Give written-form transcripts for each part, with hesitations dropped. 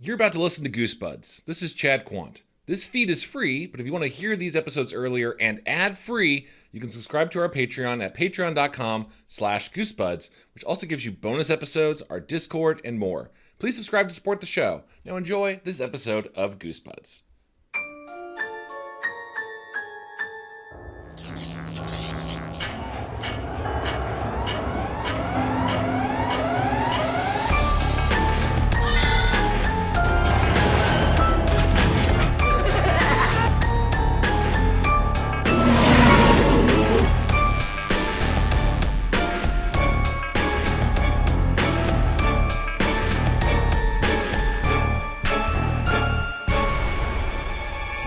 You're about to listen to Goosebuds. This is Chad Quandt. This feed is free, but if you want to hear these episodes earlier and ad-free, you can subscribe to our Patreon at patreon.com/goosebuds, which also gives you bonus episodes, our Discord, and more. Please subscribe to support the show. Now enjoy this episode of Goosebuds.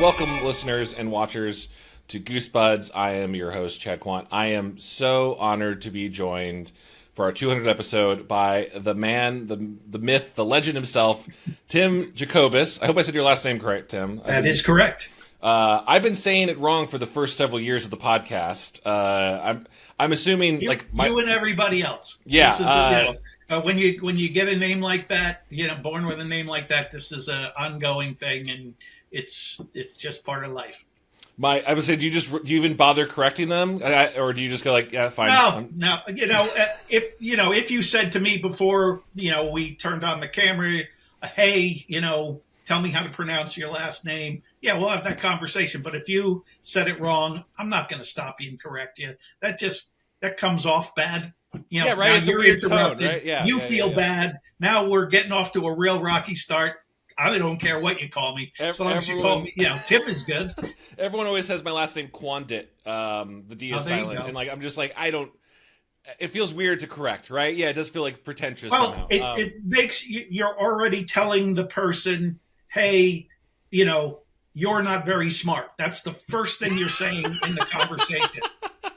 Welcome, listeners and watchers, to Goosebuds. I am your host, Chad Quandt. I am so honored to be joined for our 200th episode by the man, the myth, the legend himself, Tim Jacobus. I hope I said your last name correct, Tim. That is correct. I've been saying it wrong for the first several years of the podcast. I'm assuming you and everybody else. Yeah. This is, when you get a name like that, born with a name like that, this is an ongoing thing, and it's just part of life. I would say, do you even bother correcting them, or do you just go like, yeah, fine? No. If you said to me before, we turned on the camera, hey, tell me how to pronounce your last name. Yeah, we'll have that conversation. But if you said it wrong, I'm not going to stop you and correct you. That comes off bad. Yeah, right. Now it's you're a weird interrupted. Tone, right? Yeah, you feel bad. Now we're getting off to a real rocky start. I don't care what you call me. As long as you call me, Tim is good. Everyone always says my last name Quandt. The D is silent. And I'm just like, I don't. It feels weird to correct, right? Yeah, it does feel like pretentious somehow. It makes you're already telling the person, hey, you're not very smart. That's the first thing you're saying in the conversation.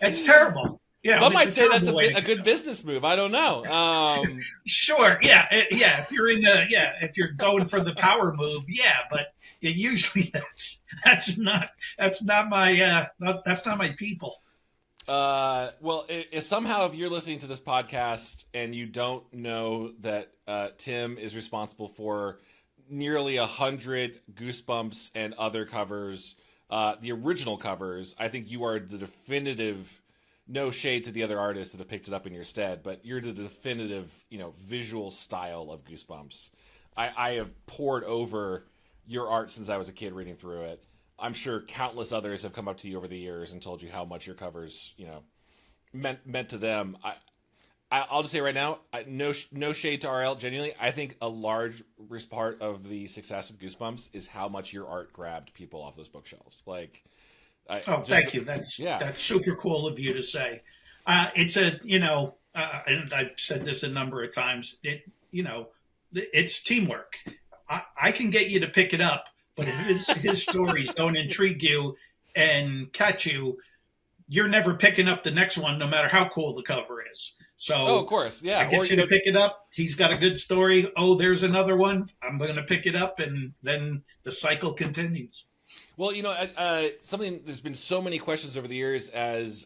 It's terrible. Yeah, some might say that's a good business move. I don't know. Sure. Yeah. If you're going for the power move, yeah. But usually that's not my people. Well, if somehow if you're listening to this podcast and you don't know that Tim is responsible for nearly 100 Goosebumps and other covers, the original covers, I think you are the definitive. No shade to the other artists that have picked it up in your stead, but you're the definitive, visual style of Goosebumps. I have pored over your art since I was a kid reading through it. I'm sure countless others have come up to you over the years and told you how much your covers, meant to them. I'll just say right now, no shade to RL. Genuinely, I think a large part of the success of Goosebumps is how much your art grabbed people off those bookshelves. Thank you. That's super cool of you to say. It's and I've said this a number of times. It's teamwork. I can get you to pick it up, but if his stories don't intrigue you and catch you, you're never picking up the next one, no matter how cool the cover is. So, of course, yeah. I get you to pick it up. He's got a good story. Oh, there's another one. I'm going to pick it up, and then the cycle continues. Well, something. There's been so many questions over the years as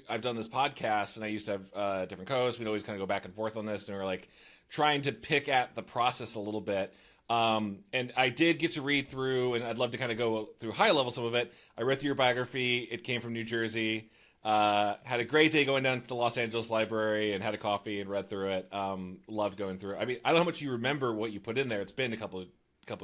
I've done this podcast, and I used to have different co-hosts. We'd always kind of go back and forth on this, and we're like trying to pick at the process a little bit. And I did get to read through, and I'd love to kind of go through high level some of it. I read through your biography. It came from New Jersey. Had a great day going down to the Los Angeles Library and had a coffee and read through it. Loved going through it. I mean, I don't know how much you remember what you put in there. It's been a couple of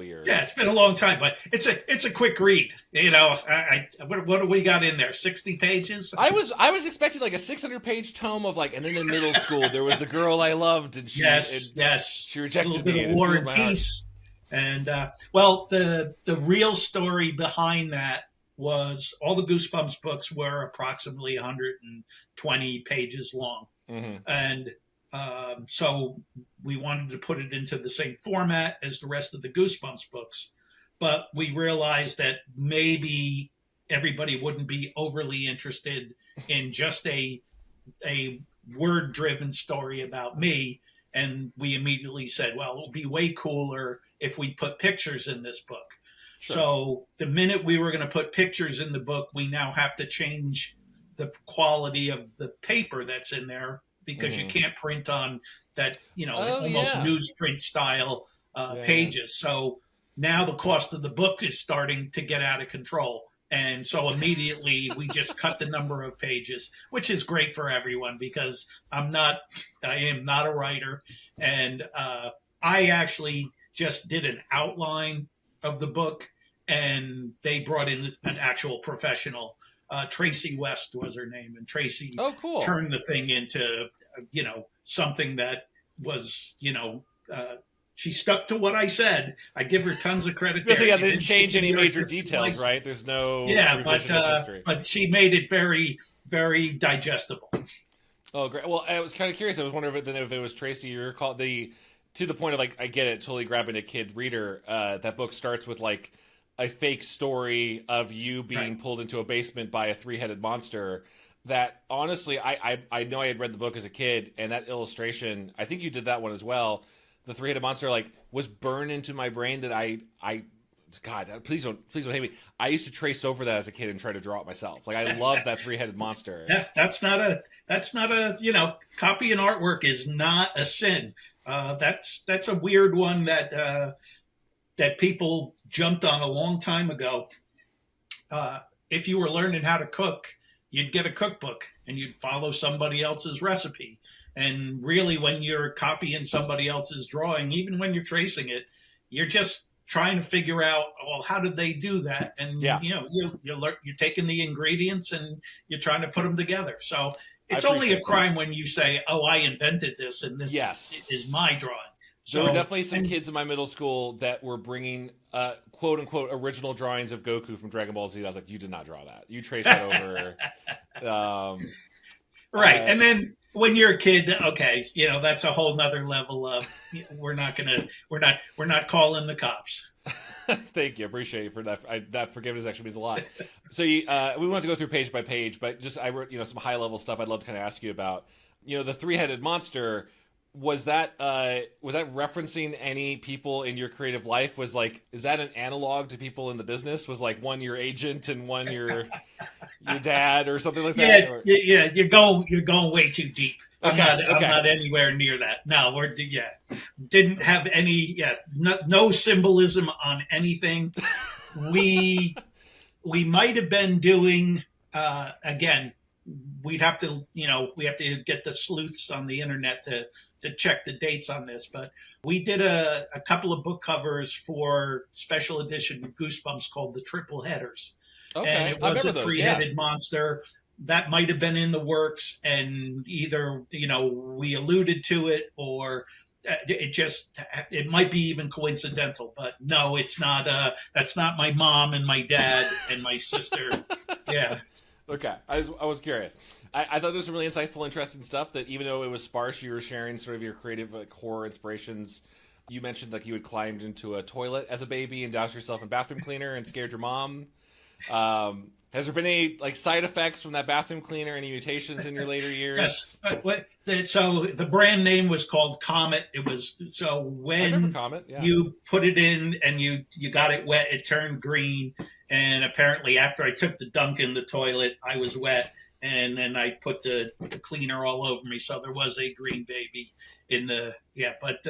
years. Yeah, it's been a long time, but it's a quick read. What do we got in there? 60 pages? I was expecting like a 600-page tome of and then in middle school there was the girl I loved and she she rejected me. A little bit of War and Peace. And the real story behind that was all the Goosebumps books were approximately 120 pages long. Mm-hmm. And so we wanted to put it into the same format as the rest of the Goosebumps books, but we realized that maybe everybody wouldn't be overly interested in just a word-driven story about me. And we immediately said, well, it would be way cooler if we put pictures in this book. Sure. So the minute we were going to put pictures in the book, we now have to change the quality of the paper that's in there because you can't print on that, almost newsprint style pages. So now the cost of the book is starting to get out of control. And so immediately we just cut the number of pages, which is great for everyone because I am not a writer. And I actually just did an outline of the book, and they brought in an actual professional. Tracy West was her name, and Tracy cool. turned the thing into, something that was, she stuck to what I said. I give her tons of credit. Because they didn't change any major details, right? There's no history. But she made it very, very digestible. Oh, great. Well, I was kind of curious. I was wondering if it was Tracy. You recall to the point of I get it, totally grabbing a kid reader. That book starts with a fake story of you being pulled into a basement by a three-headed monster. That honestly, I know I had read the book as a kid, and that illustration, I think you did that one as well. The three-headed monster was burned into my brain that God, please don't hate me. I used to trace over that as a kid and try to draw it myself. I love that three-headed monster. That's not a copy and artwork is not a sin. That's a weird one that people jumped on a long time ago. If you were learning how to cook, you'd get a cookbook and you'd follow somebody else's recipe. And really, when you're copying somebody else's drawing, even when you're tracing it, you're just trying to figure out, well, how did they do that? And you're taking the ingredients and you're trying to put them together. So it's only a crime when you say, "Oh, I invented this, and this is my drawing." So, there were definitely some kids in my middle school that were bringing quote unquote original drawings of Goku from Dragon Ball Z. I was like, you did not draw that. You traced that over. Right. And then when you're a kid, okay, that's a whole nother level of we're not calling the cops. Thank you. Appreciate you for that. That forgiveness actually means a lot. So we want to go through page by page, but I wrote some high level stuff I'd love to kind of ask you about. The three-headed monster. Was that referencing any people in your creative life? Is that an analog to people in the business? Was one your agent and one your dad or something like that? Yeah. You're going way too deep. I'm not anywhere near that. No, didn't have any. No symbolism on anything. We might have been doing again. We'd have to, we have to get the sleuths on the internet to check the dates on this. But we did a couple of book covers for special edition Goosebumps called the Triple Headers. Okay. And it was a three-headed monster. That might have been in the works, and either, we alluded to it or it might be even coincidental. But no, it's not. That's not my mom and my dad and my sister. Yeah. Okay, I was curious. I thought there was some really insightful, interesting stuff that even though it was sparse, you were sharing sort of your creative horror inspirations. You mentioned you had climbed into a toilet as a baby and doused yourself in bathroom cleaner and scared your mom. Has there been any side effects from that bathroom cleaner? Any mutations in your later years? Yes. So the brand name was called Comet. It was when Comet, you put it in and you got it wet, it turned green. And apparently after I took the dunk in the toilet, I was wet. And then I put the cleaner all over me. So there was a green baby in the, But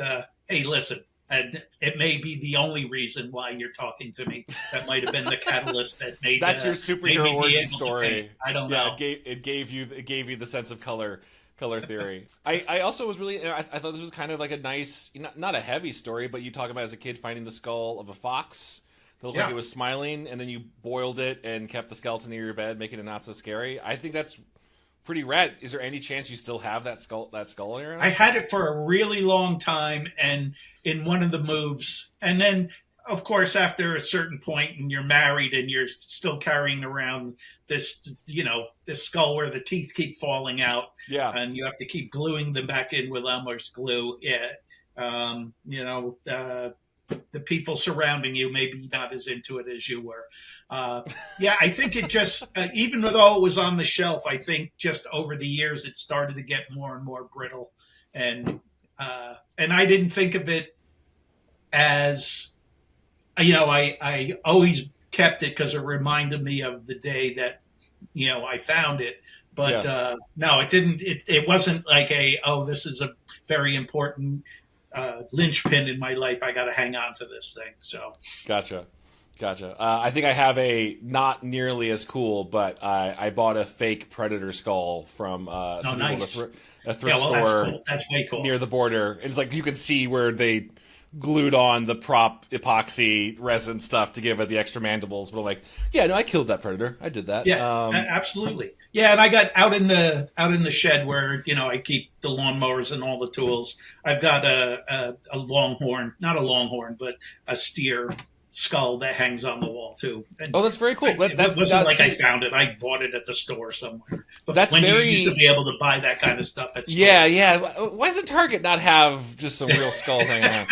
hey, listen, it may be the only reason why you're talking to me. That might have been the catalyst that made that's your superhero origin story. I don't know. It gave you the sense of color theory. I also was really, I thought this was kind of a nice, not a heavy story, but you talk about as a kid finding the skull of a fox that looked like it was smiling, and then you boiled it and kept the skeleton near your bed, making it not so scary. I think that's pretty rad. Is there any chance you still have that skull in your house? I had it for a really long time, and in one of the moves, and then of course after a certain point, and you're married and you're still carrying around this this skull where the teeth keep falling out, and you have to keep gluing them back in with Elmer's glue. The people surrounding you maybe not as into it as you were. I think it just, even though it was on the shelf, I think just over the years it started to get more and more brittle. And I didn't think of it as, I always kept it because it reminded me of the day that, I found it. But no, it didn't, it wasn't like this is a very important linchpin in my life. I got to hang on to this thing. So Gotcha. I think I have a not nearly as cool, but I bought a fake predator skull from nice. A thrift store. That's cool. That's way cool. Near the border. And it's like you can see where they glued on the prop epoxy resin stuff to give it the extra mandibles. But I'm like, yeah, no, I killed that predator. I did that. Yeah, absolutely. Yeah, and I got out in the shed where I keep the lawnmowers and all the tools. I've got a longhorn, not a longhorn, but a steer skull that hangs on the wall too. And that's very cool. It wasn't like I found it. I bought it at the store somewhere. But that's when you used to be able to buy that kind of stuff at stores. Yeah. Why doesn't Target not have just some real skulls hanging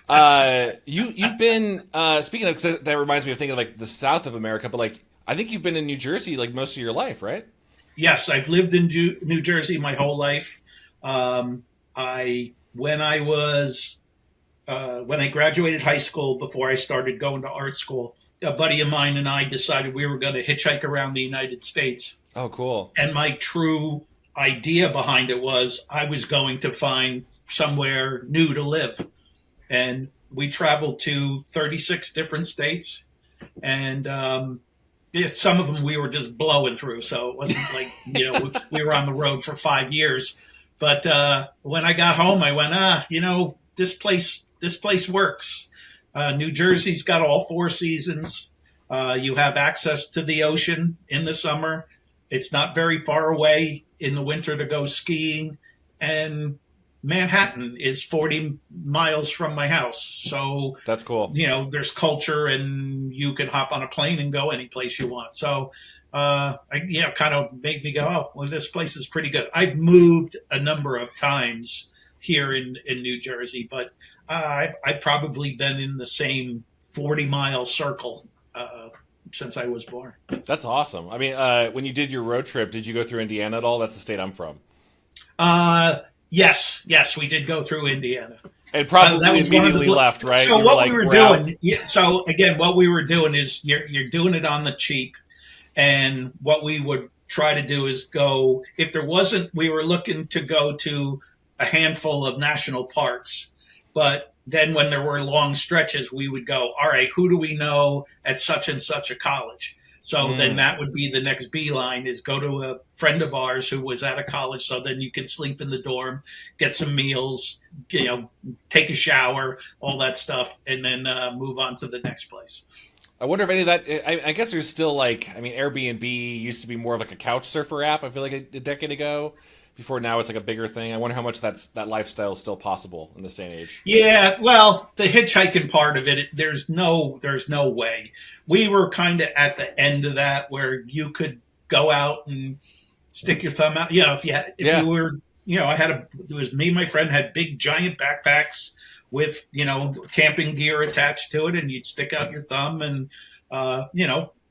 around? You've been speaking of, 'cause that reminds me of thinking of like the South of America, but like I think you've been in New Jersey like most of your life, right? Yes, I've lived in New Jersey my whole life. When I graduated high school, before I started going to art school, a buddy of mine and I decided we were going to hitchhike around the United States. Oh, cool. And my true idea behind it was I was going to find somewhere new to live. And we traveled to 36 different states. And some of them we were just blowing through. So it wasn't like, we were on the road for 5 years. But when I got home, I went, this place works. New Jersey's got all 4 seasons. You have access to the ocean in the summer. It's not very far away in the winter to go skiing. And Manhattan is 40 miles from my house. So that's cool. There's culture and you can hop on a plane and go any place you want. So kind of made me go, oh, well, this place is pretty good. I've moved a number of times here in New Jersey, but I've probably been in the same 40-mile circle since I was born. That's awesome. I mean, when you did your road trip, did you go through Indiana at all? That's the state I'm from. Yes, we did go through Indiana. And probably immediately left, right? So what we were doing, so again, what we were doing is you're doing it on the cheap. And what we would try to do is go, if there wasn't, we were looking to go to a handful of national parks. But then when there were long stretches, we would go, all right, who do we know at such and such a college? So then that would be the next beeline, is go to a friend of ours who was at a college. So then you can sleep in the dorm, get some meals, take a shower, all that stuff, and then move on to the next place. I wonder if any of that, I guess there's still Airbnb used to be more of like a couch surfer app, I feel like a decade ago. Before now it's like a bigger thing. I wonder how much that lifestyle is still possible in this day and age. Yeah, well, the hitchhiking part of it, there's no way. We were kind of at the end of that where you could go out and stick your thumb out. You were, it was me and my friend had big giant backpacks with, camping gear attached to it, and you'd stick out your thumb and,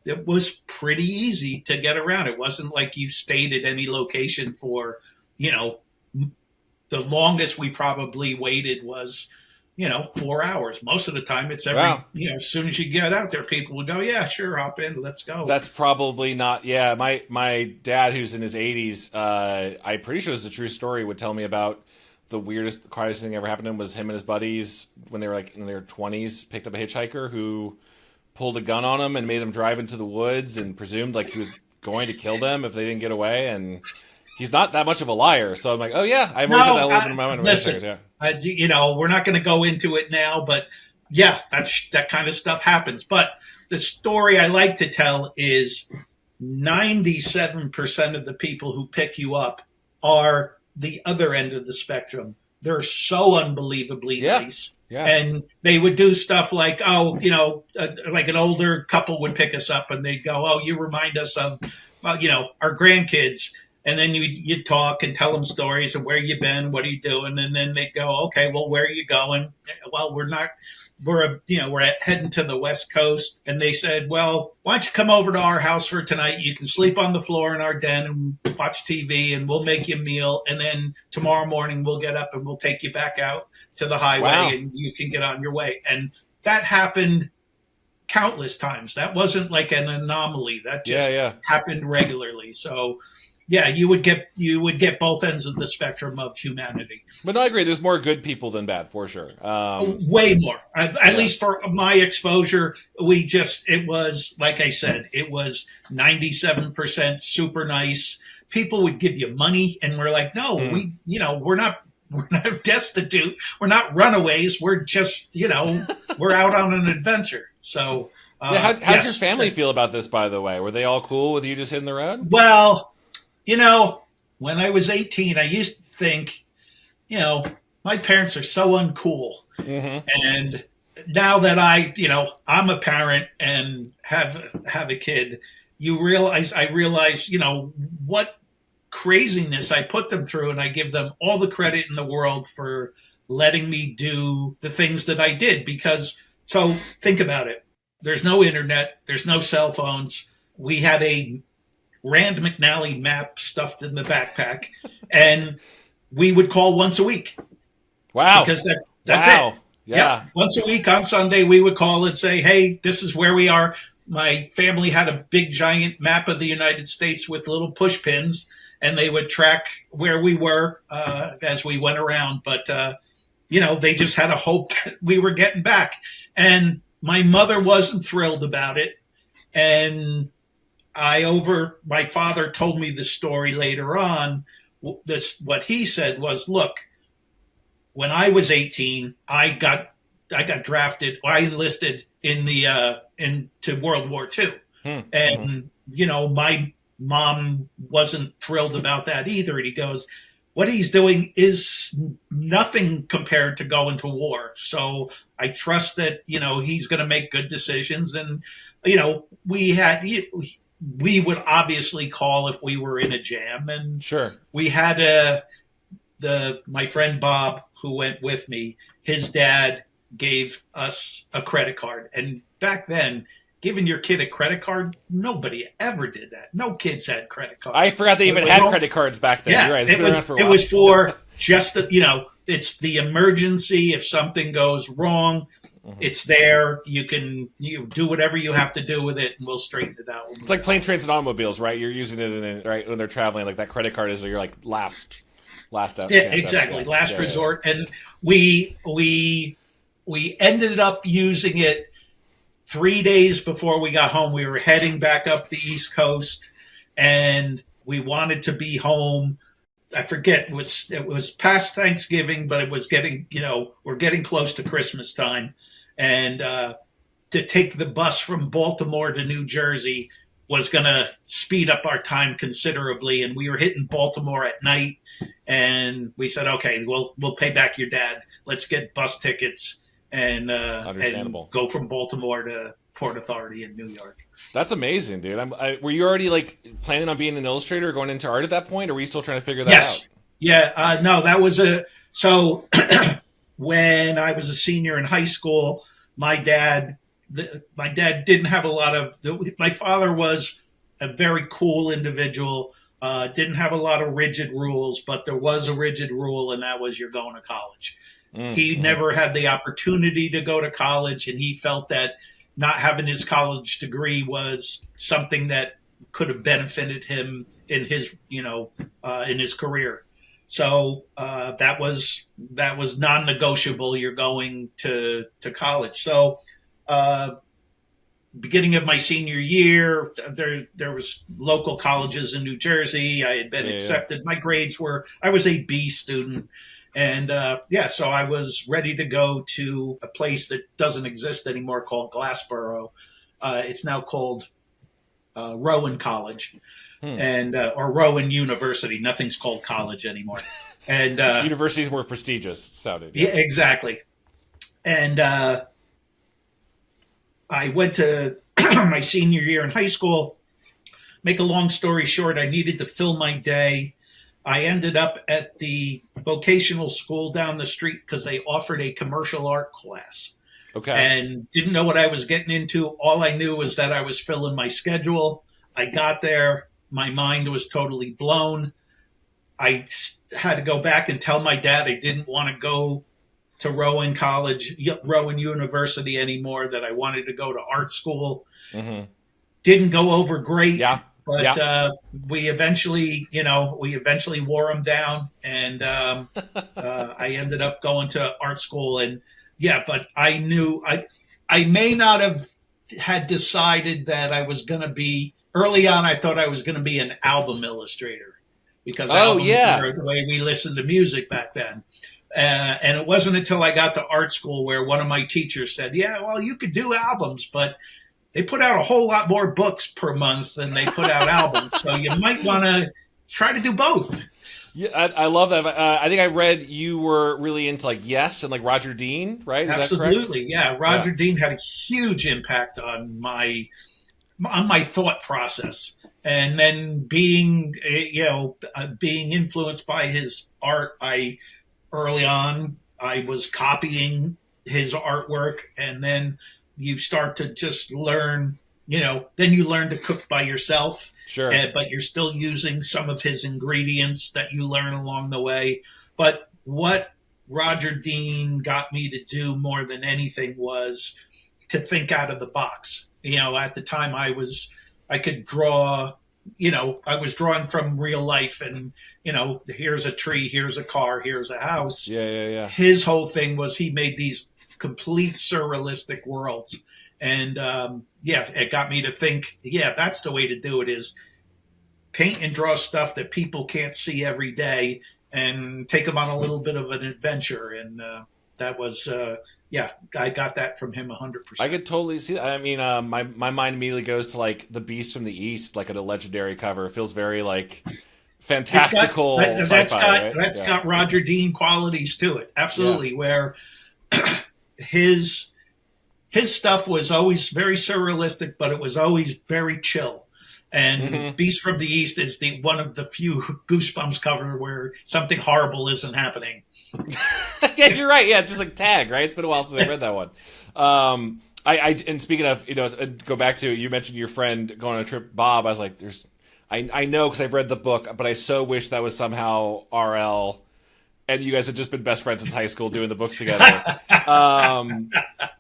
it was pretty easy to get around. It wasn't like you stayed at any location for, the longest we probably waited was, 4 hours. Most of the time it's as soon as you get out there, people would go, yeah, sure, hop in, let's go. That's probably not, my dad, who's in his 80s, I'm pretty sure it's a true story, would tell me about the quietest thing that ever happened to him was him and his buddies when they were in their 20s, picked up a hitchhiker who pulled a gun on him and made them drive into the woods and presumed he was going to kill them if they didn't get away. And he's not that much of a liar. So I'm like, oh yeah, I've always had that little bit of moment. Listen, we're not going to go into it now, but yeah, that kind of stuff happens. But the story I like to tell is 97% of the people who pick you up are the other end of the spectrum. They're so unbelievably nice. Yeah. And they would do stuff like, like an older couple would pick us up and they'd go, oh, you remind us of, our grandkids. And then you'd talk and tell them stories of where you've been, what are you doing? And then they'd go, okay, well, where are you going? Well, we're heading to the West Coast. And they said, well, why don't you come over to our house for tonight? You can sleep on the floor in our den and watch TV and we'll make you a meal. And then tomorrow morning we'll get up and we'll take you back out to the highway and you can get on your way. And that happened countless times. That wasn't like an anomaly. That just happened regularly. So, yeah, you would get both ends of the spectrum of humanity. But no, I agree. There's more good people than bad, for sure. Way more. At least for my exposure, it was, like I said, it was 97% super nice. People would give you money, and we're like, no, we're not destitute. We're not runaways. We're just, we're out on an adventure. So, how'd your family feel about this, by the way? Were they all cool with you just hitting the road? Well, when I was 18, I used to think, my parents are so uncool. Mm-hmm. And now that I'm a parent and have a kid, I realize, what craziness I put them through, and I give them all the credit in the world for letting me do the things that I did. So think about it. There's no internet. There's no cell phones. We had a Rand McNally map stuffed in the backpack, and we would call once a week. Wow. Because that's it. Yeah. Once a week on Sunday, we would call and say, hey, this is where we are. My family had a big, giant map of the United States with little push pins, and they would track where we were as we went around. But, they just had a hope that we were getting back. And my mother wasn't thrilled about it. And my father told me the story later on. What he said was, look, when I was 18, I got drafted. I enlisted into World War II, and my mom wasn't thrilled about that either. And he goes, "What he's doing is nothing compared to going to war. So I trust that he's going to make good decisions." And we would obviously call if we were in a jam, and sure, we had my friend Bob, who went with me, his dad gave us a credit card. And back then, giving your kid a credit card, nobody ever did that. No kids had credit cards. I forgot they even had credit cards back then. Yeah, You're right. It was for just, it's the emergency. If something goes wrong, it's there. You can do whatever you have to do with it, and we'll straighten it out. It's like plane, trains, and automobiles, right? You're using it right when they're traveling. Like that credit card is your last out. Yeah, exactly. Last resort. Yeah. And we ended up using it 3 days before we got home. We were heading back up the East Coast, and we wanted to be home. I forget, it was past Thanksgiving, but it was getting, we're getting close to Christmas time. And to take the bus from Baltimore to New Jersey was going to speed up our time considerably. And we were hitting Baltimore at night, and we said, okay, we'll pay back your dad. Let's get bus tickets and go from Baltimore to Port Authority in New York. That's amazing, dude. Were you already planning on being an illustrator or going into art at that point, or were you still trying to figure that out? Yeah. No, that was so when I was a senior in high school, my dad didn't have a lot of, my father was a very cool individual, didn't have a lot of rigid rules, but there was a rigid rule, and that was you're going to college. He never had the opportunity to go to college, and he felt that not having his college degree was something that could have benefited him in his, in his career. So that was non-negotiable. You're going to college. So beginning of my senior year, there was local colleges in New Jersey. I had been accepted. My grades I was a B student. And so I was ready to go to a place that doesn't exist anymore called Glassboro. It's now called Rowan College, and or Rowan University. Nothing's called college anymore. And universities more prestigious sounded. Yeah, exactly. And I went to my senior year in high school. Make a long story short, I needed to fill my day. I ended up at the vocational school down the street because they offered a commercial art class. Okay. And didn't know what I was getting into. All I knew was that I was filling my schedule. I got there. My mind was totally blown. I had to go back and tell my dad I didn't want to go to Rowan University anymore, that I wanted to go to art school. Mm-hmm. Didn't go over great. Yeah. But we eventually wore them down, and I ended up going to art school. And but I knew I may not have had decided that I was going to be early on. I thought I was going to be an album illustrator because albums were the way we listened to music back then. And it wasn't until I got to art school where one of my teachers said, "Yeah, well, you could do albums, but they put out a whole lot more books per month than they put out albums. So you might want to try to do both." Yeah, I love that. I think I read you were really into like Yes and like Roger Dean, right? Is Absolutely, yeah. Roger Dean had a huge impact on my thought process, and then being influenced by his art, early on I was copying his artwork, and then you start to just learn. Then you learn to cook by yourself. Sure. But you're still using some of his ingredients that you learn along the way. But what Roger Dean got me to do more than anything was to think out of the box. At the time I could draw, I was drawing from real life, and, here's a tree, here's a car, here's a house. Yeah. His whole thing was he made these complete surrealistic worlds. And it got me to think, that's the way to do it, is paint and draw stuff that people can't see every day and take them on a little bit of an adventure. And that was, I got that from him 100%. I could totally see that. I mean, my mind immediately goes to like The Beast from the East, like at a Legendary cover. It feels very like fantastical sci-fi. That's got Roger Dean qualities to it. Absolutely. Where his stuff was always very surrealistic, but it was always very chill. And Beast from the East is one of the few Goosebumps cover where something horrible isn't happening. Yeah, you're right. Yeah, just like Tag, right? It's been a while since I read that one. And speaking of, go back to, you mentioned your friend going on a trip, Bob. I was like, I know because I've read the book, but I so wish that was somehow RL. And you guys had just been best friends since high school doing the books together.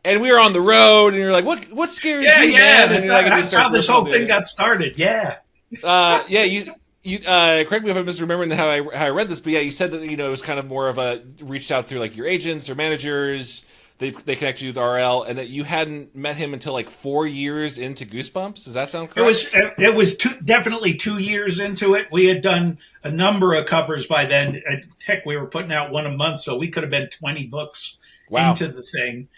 And we were on the road, and you're like, what scares you, man? That's how this whole thing got started, you correct me if I'm misremembering how I read this, but you said that, it was kind of more of a, reached out through like your agents or managers, they connected you with RL, and that you hadn't met him until like 4 years into Goosebumps. Does that sound correct? It was definitely 2 years into it. We had done a number of covers by then. Heck, we were putting out one a month, so we could have been 20 books into the thing.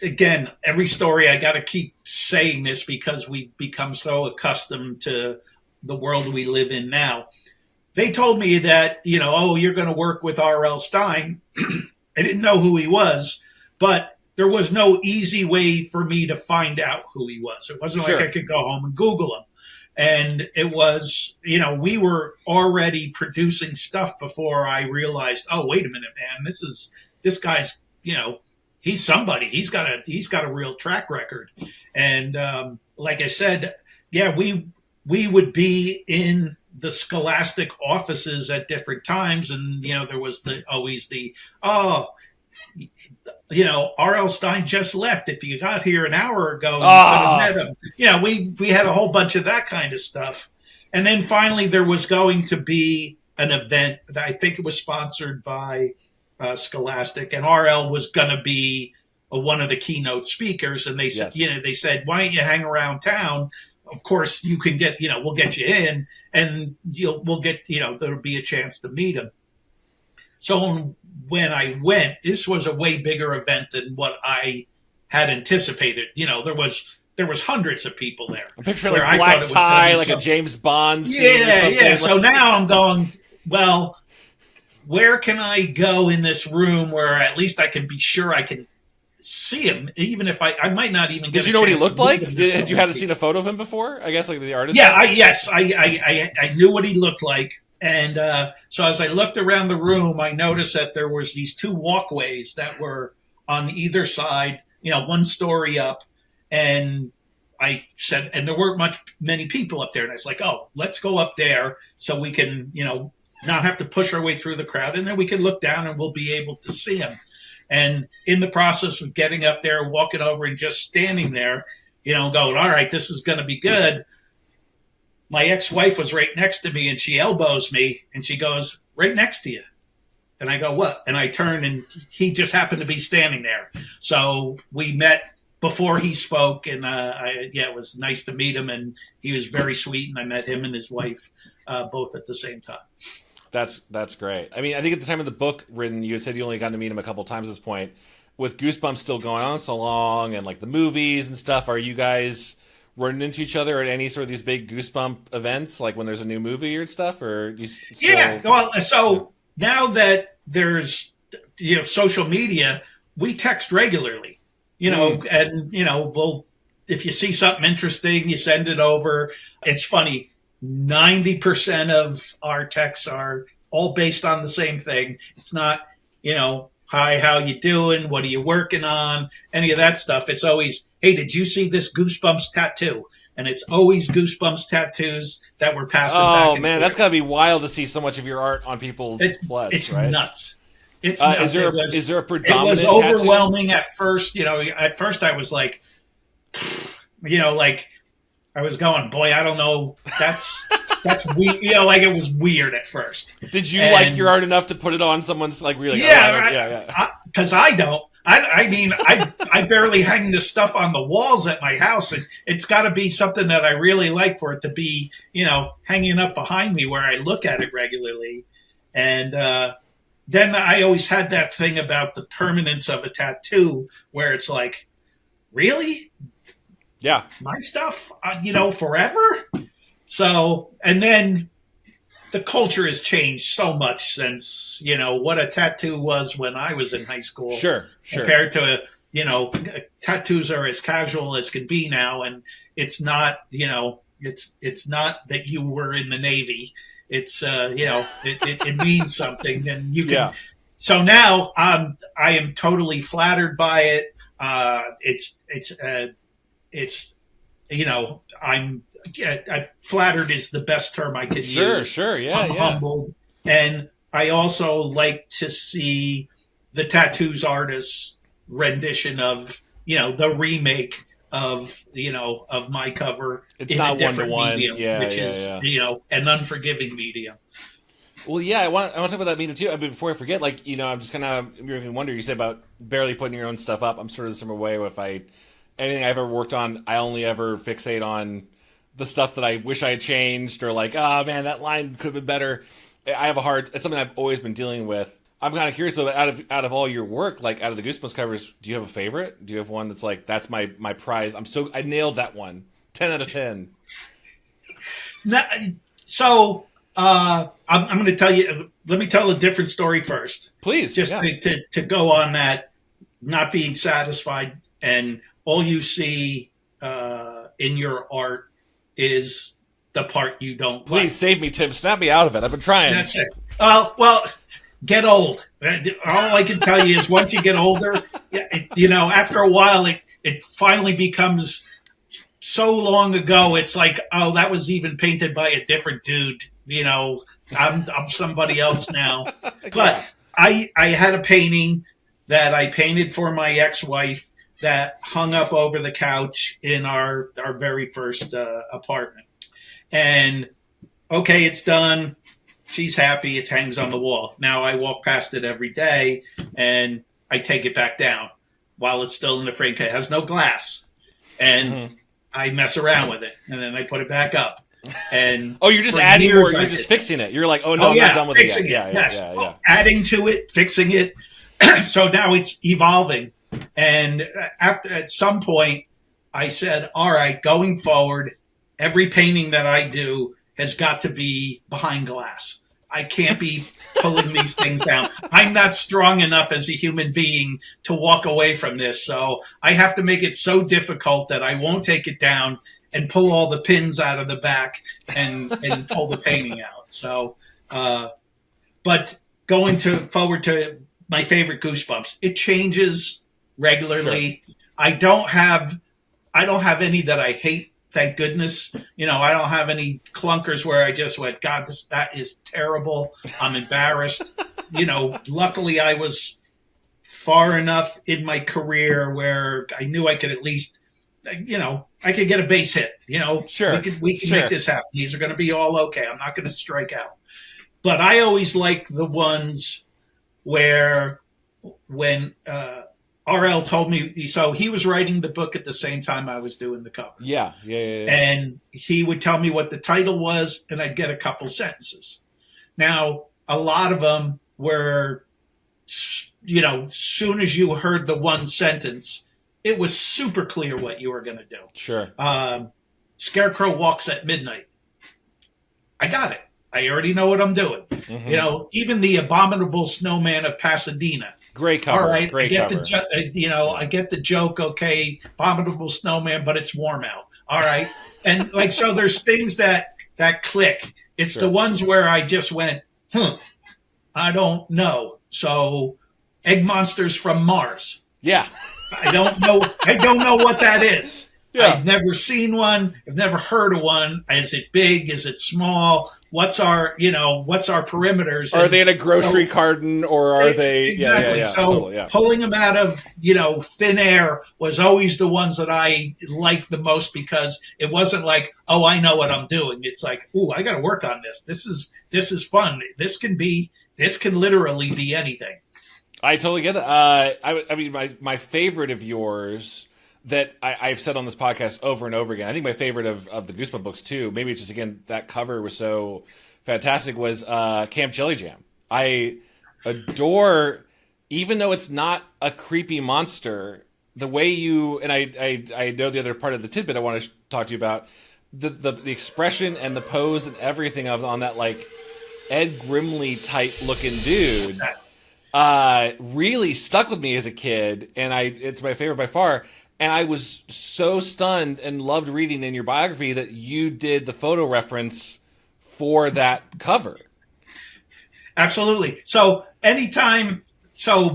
Again, every story, I got to keep saying this because we become so accustomed to the world we live in now. They told me that, you're going to work with R.L. Stine. I didn't know who he was, but there was no easy way for me to find out who he was. It wasn't like I could go home and Google him. And it was, we were already producing stuff before I realized, oh, wait a minute, man, this guy's, he's somebody. He's got a real track record. And like I said, we would be in the Scholastic offices at different times, and there was always R.L. Stine just left. If you got here an hour ago, you could have met him. We had a whole bunch of that kind of stuff. And then finally there was going to be an event that I think it was sponsored by Scholastic, and R.L. was going to be one of the keynote speakers. And they said, they said, why don't you hang around town? Of course, you can get, we'll get you in, and we'll get, there'll be a chance to meet him. So when I went, this was a way bigger event than what I had anticipated. There was hundreds of people there. I'm picturing like black tie, like a James Bond scene. Yeah. So now I'm going, well, where can I go in this room where at least I can be sure I can see him, even if I might not even get. Did you know what he looked like? Had you seen a photo of him before? I guess like the artist. Yeah, I knew what he looked like, and so as I looked around the room, I noticed that there was these two walkways that were on either side, one story up, and I said, and there weren't many people up there, and I was like, oh, let's go up there so we can, not have to push our way through the crowd, and then we can look down and we'll be able to see him. And in the process of getting up there, walking over and just standing there, going, all right, this is going to be good. my ex-wife was right next to me, and she elbows me, and she goes, "Right next to you." And I go, "What?" And I turn, and he just happened to be standing there. So we met before he spoke, and it was nice to meet him, and he was very sweet, and I met him and his wife both at the same time. That's great. I mean, I think at the time of the book written, you had said you only got to meet him a couple times at this point. With Goosebumps still going on so long, and like the movies and stuff, are you guys running into each other at any sort of these big Goosebump events, like when there's a new movie or stuff, or do you still... Yeah, well, so now that there's social media, we text regularly, and we'll, if you see something interesting, you send it over. It's funny, 90% of our texts are all based on the same thing. It's not, hi, how you doing? What are you working on? Any of that stuff. It's always, hey, did you see this Goosebumps tattoo? And it's always Goosebumps tattoos that we're passing back. Oh, man, that's got to be wild to see so much of your art on people's flesh, it's right? Nuts. It's nuts. Is there a predominant It was overwhelming tattoo? At first. At first I was like, I was going, boy, I don't know. That's weird. It was weird at first. Did you like your art enough to put it on someone's really? Yeah, because I don't. I mean, I barely hang this stuff on the walls at my house, and it's got to be something that I really like for it to be, hanging up behind me where I look at it regularly. And then I always had that thing about the permanence of a tattoo, where it's like, really? Yeah, my stuff, forever. So, and then the culture has changed so much since, what a tattoo was when I was in high school. Sure. Compared to, tattoos are as casual as can be now. And it's not, it's not that you were in the Navy. It's, it means something. And you can, yeah. So now I am totally flattered by it. I'm flattered is the best term I can use. Sure, yeah, I'm humbled. And I also like to see the tattoos artist's rendition of, the remake of, of my cover. It's not one-to-one, which is, an unforgiving medium. Well, yeah, I want to talk about that medium too. But before I forget, I'm just kind of wondering. You said about barely putting your own stuff up. I'm sort of the similar way. If anything I've ever worked on, I only ever fixate on the stuff that I wish I had changed, or oh man, that line could have been better. I have it's something I've always been dealing with. I'm kind of curious though, out of all your work, out of the Goosebumps covers, do you have a favorite? Do you have one that's that's my prize? I nailed that one. 10 out of 10. So I'm going to tell you. Let me tell a different story first, please. Just to go on that, not being satisfied, and all you see in your art is the part you don't. Please save me, Tim. Snap me out of it. I've been trying. That's it. Well, get old. All I can tell you is once you get older, after a while, it finally becomes so long ago. It's like, oh, that was even painted by a different dude. I'm somebody else now. But I had a painting that I painted for my ex-wife that hung up over the couch in our very first apartment. And okay, it's done. She's happy. It hangs on the wall. Now I walk past it every day and I take it back down while it's still in the frame. It has no glass. And I mess around with it. And then I put it back up. And you're just adding more. You're just fixing it. You're like, oh no, I'm not done with it yet. Yeah. Adding to it, fixing it. So now it's evolving. And at some point, I said, all right, going forward, every painting that I do has got to be behind glass. I can't be pulling these things down. I'm not strong enough as a human being to walk away from this. So I have to make it so difficult that I won't take it down and pull all the pins out of the back and pull the painting out. So, but going forward to my favorite Goosebumps, it changes regularly. Sure. I don't have any that I hate. Thank goodness. I don't have any clunkers where I just went, God, that is terrible. I'm embarrassed. Luckily I was far enough in my career where I knew I could at least I could get a base hit. Sure. We can make this happen. These are going to be all okay. I'm not going to strike out. But I always like the ones where when RL told me, so he was writing the book at the same time I was doing the cover. Yeah. And he would tell me what the title was, and I'd get a couple sentences. Now, a lot of them were, soon as you heard the one sentence, it was super clear what you were going to do. Sure. Scarecrow walks at midnight. I got it. I already know what I'm doing. Mm-hmm. Even the Abominable Snowman of Pasadena. Great cover. All right. Great cover. I get the joke. Okay. Abominable Snowman, but it's warm out. All right. And so there's things that click. It's the ones where I just went, I don't know. So Egg Monsters from Mars. Yeah. I don't know what that is. Yeah. I've never seen one. I've never heard of one. Is it big? Is it small? What's our perimeters? Are they in a grocery carton or are they? Exactly. Yeah, so totally, pulling them out of, thin air was always the ones that I liked the most, because it wasn't like, oh, I know what I'm doing. It's like, ooh, I got to work on this. This is fun. This can literally be anything. I totally get that. I mean, my favorite of yours that I've said on this podcast over and over again, I think my favorite of the Goosebumps books too, maybe it's just, again, that cover was so fantastic, was Camp Jelly Jam. I adore, even though it's not a creepy monster, the way you, and I know the other part of the tidbit I want to talk to you about, the expression and the pose and everything on that, like, Ed Grimley type looking dude. Exactly. Really stuck with me as a kid, and it's my favorite by far. And I was so stunned and loved reading in your biography that you did the photo reference for that cover. Absolutely. So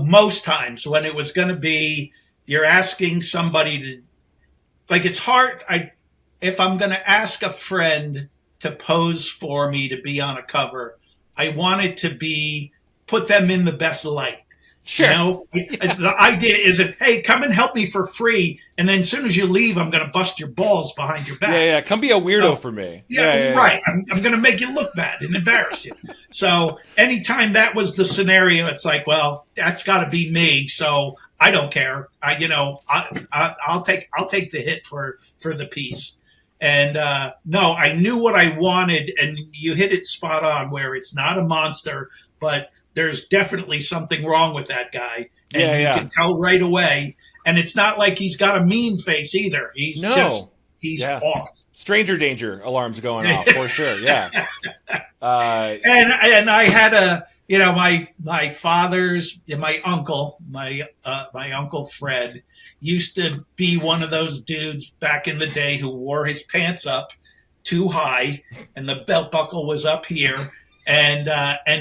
most times when it was going to be, you're asking somebody to, like, it's hard. If I'm going to ask a friend to pose for me to be on a cover, I want it to put them in the best light. Sure. The idea isn't, hey, come and help me for free, and then as soon as you leave, I'm going to bust your balls behind your back. Yeah. Come be a weirdo for me. Yeah, right. I'm going to make you look bad and embarrass you. So anytime that was the scenario, it's like, well, that's got to be me. So I don't care. I'll take the hit for the piece. And no, I knew what I wanted, and you hit it spot on, where it's not a monster, but there's definitely something wrong with that guy. And you can tell right away. And it's not like he's got a mean face either. He's off. Stranger danger alarms going off for sure. Yeah. And I had my father's, my uncle Fred used to be one of those dudes back in the day who wore his pants up too high and the belt buckle was up here. And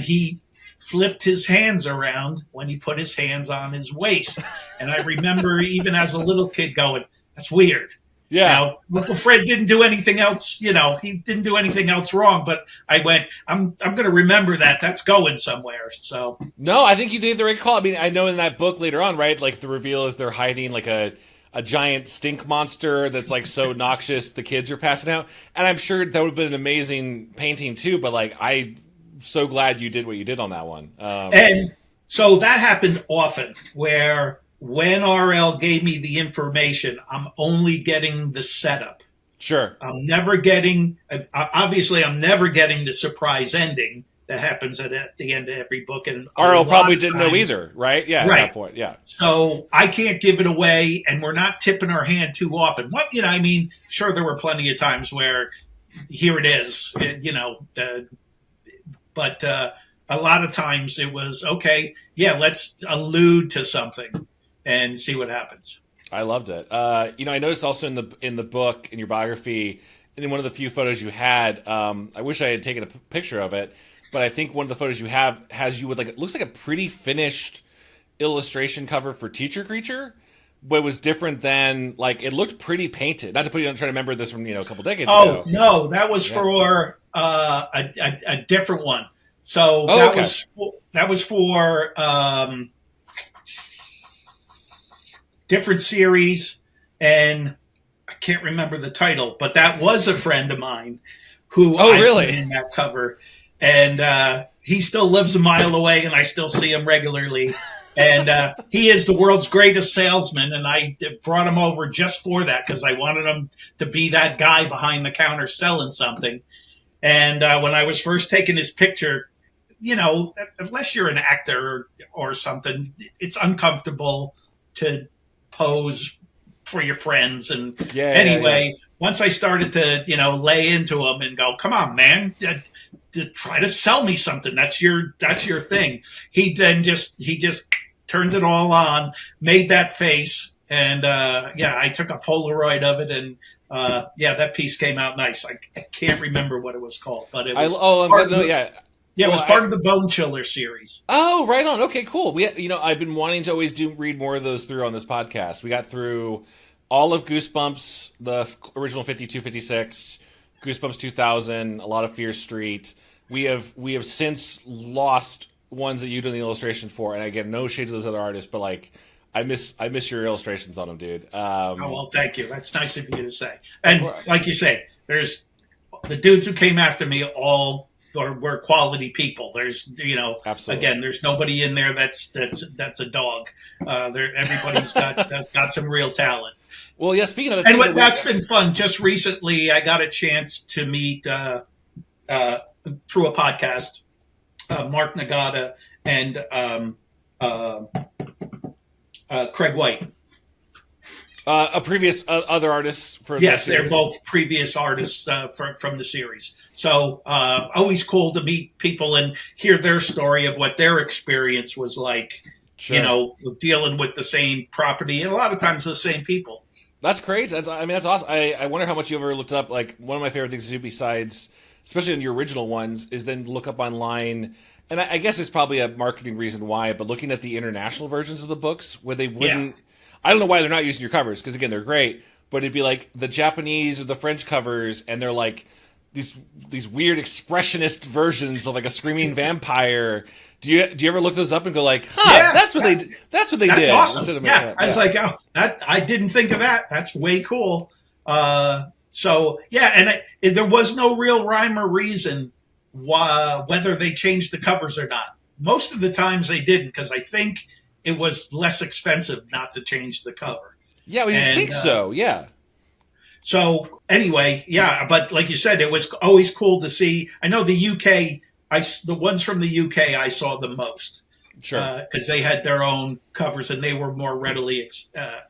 he flipped his hands around when he put his hands on his waist. And I remember even as a little kid going, that's weird. Yeah. Now, Uncle Fred didn't do anything else, he didn't do anything else wrong, but I went, I'm going to remember that. That's going somewhere. So. No, I think you did the right call. I mean, I know in that book later on, right, like the reveal is they're hiding like a giant stink monster that's like so noxious the kids are passing out. And I'm sure that would have been an amazing painting too, but like so glad you did what you did on that one. And so that happened often, where when RL gave me the information, I'm only getting the setup. Sure. I'm never getting the surprise ending that happens at the end of every book. And RL probably didn't know either, right? Yeah, right. At that point, yeah. So I can't give it away, and we're not tipping our hand too often. Sure, there were plenty of times where here it is, but a lot of times it was, okay, yeah, let's allude to something and see what happens. I loved it. I noticed also in the book, in your biography, and in one of the few photos you had, I wish I had taken a picture of it, but I think one of the photos you have has you with it looks like a pretty finished illustration cover for Teacher Creature, but it was different than, like, it looked pretty painted. Not to put you on trying to remember this from, a couple decades ago. Oh, no, that was for a different one. So that was for different series, and can't remember the title, but that was a friend of mine who really put in that cover, and he still lives a mile away, and I still see him regularly. And he is the world's greatest salesman, and I brought him over just for that because I wanted him to be that guy behind the counter selling something. And when I was first taking his picture, unless you're an actor or something, it's uncomfortable to pose for your friends. And once I started to, lay into him and go, come on, man, try to sell me something. That's your thing. He just turned it all on, made that face. And I took a Polaroid of it, and that piece came out nice. I can't remember what it was called, but it was it was part of the Bone Chiller series. Oh, right on. Okay, cool. I've been wanting to always read more of those through on this podcast. We got through all of Goosebumps, the original 52, 56, Goosebumps 2000, a lot of Fear Street. We have since lost ones that you did the illustration for, and again, no shade to those other artists, but like I miss your illustrations on them, dude. Well, thank you. That's nice of you to say. And like you say, there's the dudes who came after me all were quality people. There's again, there's nobody in there that's a dog. Everybody's got some real talent. Well, yeah. Speaking of it, and that's been fun. Just recently, I got a chance to meet through a podcast Mark Nagata and Craig White. A previous other artist for yes, they're both previous artists from the series. So always cool to meet people and hear their story of what their experience was like. Sure. Dealing with the same property and a lot of times the same people. That's crazy. That's awesome. I wonder how much you ever looked up. Like one of my favorite things to do, besides, especially in your original ones, is then look up online. And I guess there's probably a marketing reason why, but looking at the international versions of the books where they wouldn't. Yeah. I don't know why they're not using your covers, because again, they're great, but it'd be like the Japanese or the French covers, and they're like these weird expressionist versions of like a screaming vampire. Do you ever look those up and go like, that's what they did. That's awesome. I was like, I didn't think of that. That's way cool. And there was no real rhyme or reason whether they changed the covers or not. Most of the times they didn't, because I think it was less expensive not to change the cover. Yeah, well, you think so, yeah. So anyway, but like you said, it was always cool to see. I know the UK, the ones from the UK I saw the most. Sure. Because they had their own covers and they were more readily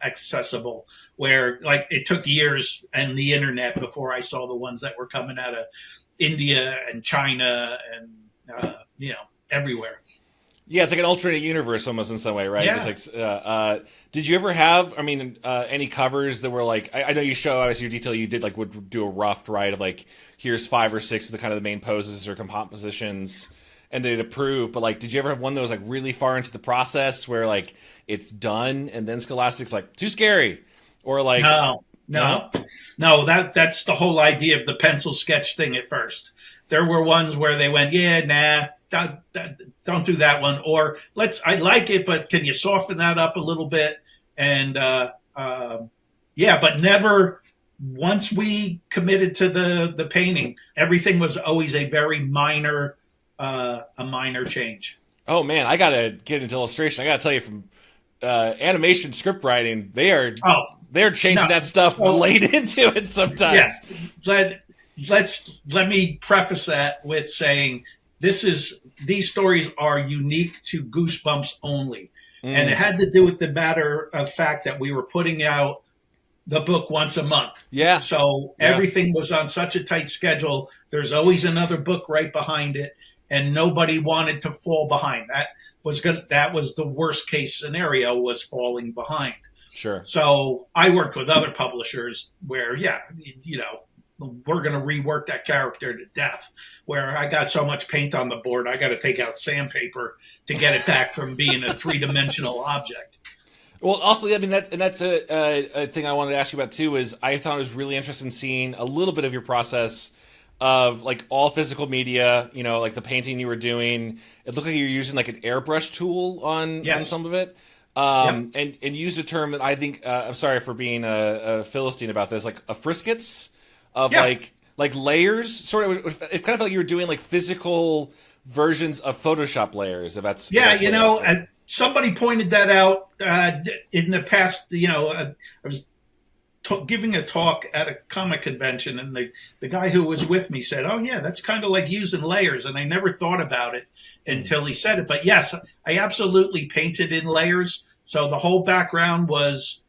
accessible. Where like it took years and the internet before I saw the ones that were coming out of India and China and everywhere. Yeah, it's like an alternate universe almost in some way, right? Yeah. It's like, did you ever have, any covers that were like, I know you show, obviously, your detail, you did like, would do a rough, right, of like, here's 5 or 6 of the kind of the main poses or compositions, and they'd approve, but like, did you ever have one that was like really far into the process where like, it's done, and then Scholastic's like, too scary? Or like... No, that's the whole idea of the pencil sketch thing at first. There were ones where they went, don't do that one, or I like it, but can you soften that up a little bit? And but never. Once we committed to the painting, everything was always a very minor change. Oh man, I gotta get into illustration. I gotta tell you, from animation script writing, they're changing that stuff late into it sometimes. Yeah, let me preface that with saying these stories are unique to Goosebumps only. And it had to do with the matter of fact that we were putting out the book once a month. Yeah. So everything was on such a tight schedule. There's always another book right behind it, and nobody wanted to fall behind. That was the worst case scenario, was falling behind. Sure. So I worked with other publishers where, we're going to rework that character to death, where I got so much paint on the board, I got to take out sandpaper to get it back from being a 3-dimensional object. Well, also, that's a thing I wanted to ask you about too, is I thought it was really interesting seeing a little bit of your process of like all physical media, like the painting you were doing. It looked like you were using like an airbrush tool on some of it. Yep. And used a term that I think I'm sorry for being a Philistine about this, like a friskets of Yeah. like layers. Sort of, it kind of felt like you were doing like physical versions of Photoshop layers. If that's Yeah, way to put it. somebody pointed that out in the past. I was giving a talk at a comic convention, and the guy who was with me said, "Oh yeah, that's kind of like using layers," and I never thought about it until he said it. But yes, I absolutely painted in layers, so the whole background was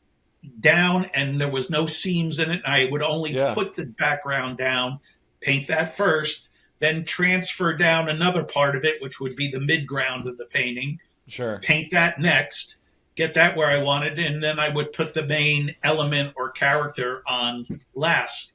down, and there was no seams in it. I would only Yeah, put the background down, paint that first, then transfer down another part of it, which would be the midground of the painting, sure. paint that next, get that where I wanted, and then I would put the main element or character on last.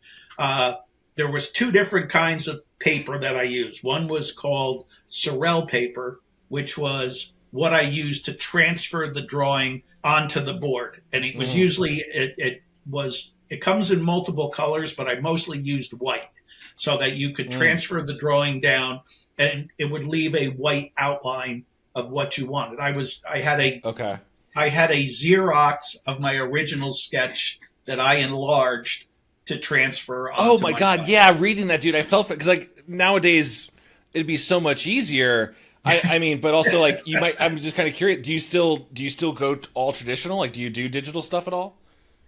There was two different kinds of paper that I used. One was called Sorel paper, which was what I used to transfer the drawing onto the board, and it was usually it comes in multiple colors, but I mostly used white so that you could transfer the drawing down, and it would leave a white outline of what you wanted. Okay. I had a Xerox of my original sketch that I enlarged to transfer onto Oh my my god, file. yeah, reading that, dude, I felt because like nowadays it'd be so much easier. I mean, but also like you might. I'm just kind of curious. Do you still go all traditional? Like, do you do digital stuff at all?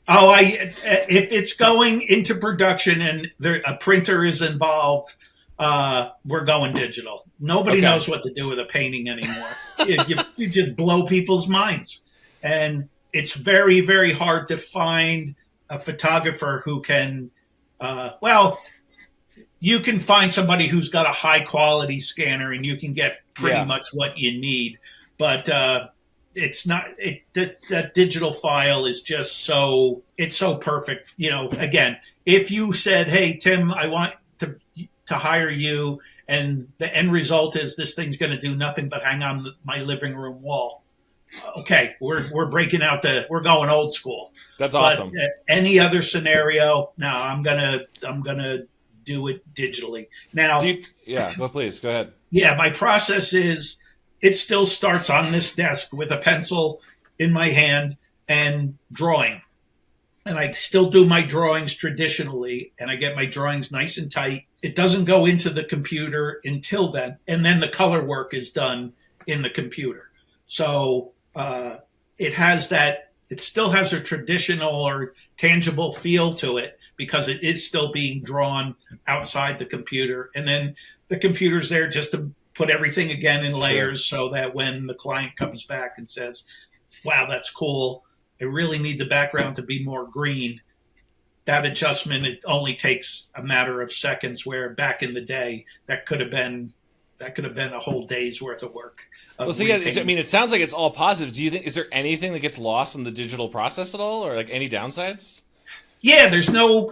Oh, if it's going into production and a printer is involved, we're going digital. Nobody Okay. knows what to do with a painting anymore. You just blow people's minds, and it's very, very hard to find a photographer who can. Well, you can find somebody who's got a high quality scanner, and you can get pretty Yeah. much what you need, but it's not that digital file is just it's so perfect. Again, if you said, "Hey Tim, I want to hire you," and the end result is this thing's going to do nothing but hang on my living room wall, okay, we're we're going old school. That's But awesome. any other scenario, no, I'm gonna do it digitally now. Yeah, go please, go ahead. Yeah, my process is it still starts on this desk with a pencil in my hand and drawing. And I still do my drawings traditionally, and I get my drawings nice and tight. It doesn't go into the computer until then, and then the color work is done in the computer. So it has that. It still has a traditional or tangible feel to it because it is still being drawn outside the computer, and then the computer's there just to put everything again in layers so that when the client comes back and says, "Wow, that's cool. I really need the background to be more green." That adjustment, it only takes a matter of seconds, where back in the day that could have been a whole day's worth of work. Well, so yeah, I mean, it sounds like it's all positive. Do you think is there anything that gets lost in the digital process at all, or like any downsides? Yeah, there's no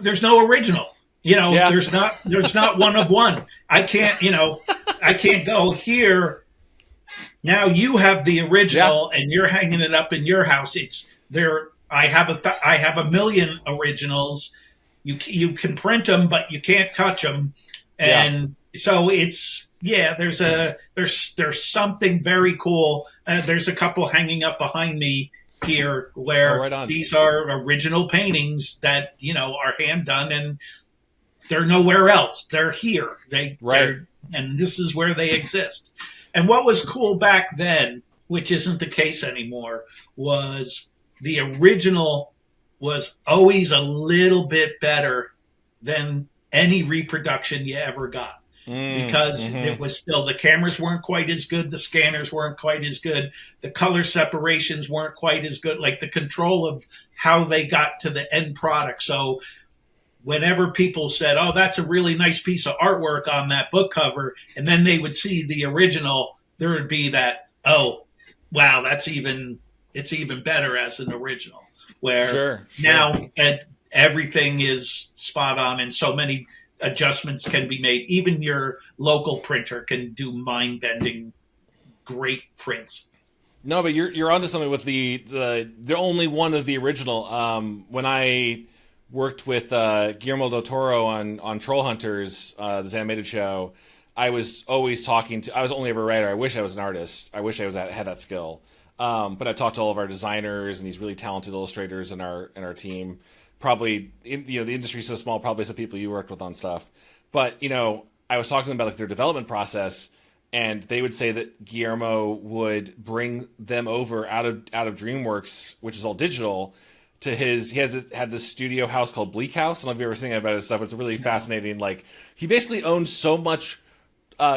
original. Yeah. There's not one of one. I can't go here. Now you have the original and you're hanging it up in your house. It's there. I have a million originals. You can print them, but you can't touch them. And so it's there's something very cool. There's a couple hanging up behind me here where right on. these are original paintings that are hand done, and they're nowhere else. They're here. And this is where they exist. And what was cool back then, which isn't the case anymore, was the original was always a little bit better than any reproduction you ever got. Because it was still, the cameras weren't quite as good, the scanners weren't quite as good, the color separations weren't quite as good, like the control of how they got to the end product. So whenever people said, "Oh, that's a really nice piece of artwork on that book cover," and then they would see the original, there would be that, "Oh, wow, it's even better as an original." Where now everything is spot on, and so many adjustments can be made. Even your local printer can do mind-bending, great prints. No, but you're onto something with the only one of the original. When I worked with Guillermo del Toro on Troll Hunters, this animated show, I was always talking to. I was only ever a writer. I wish I was an artist. I wish I had that skill. But I talked to all of our designers and these really talented illustrators in our team. Probably, the industry's so small, probably some people you worked with on stuff. But, I was talking to them about like their development process, and they would say that Guillermo would bring them over out of DreamWorks, which is all digital, to he had this studio house called Bleak House. I don't know if you've ever seen about his stuff. It's really fascinating. Like, he basically owns so much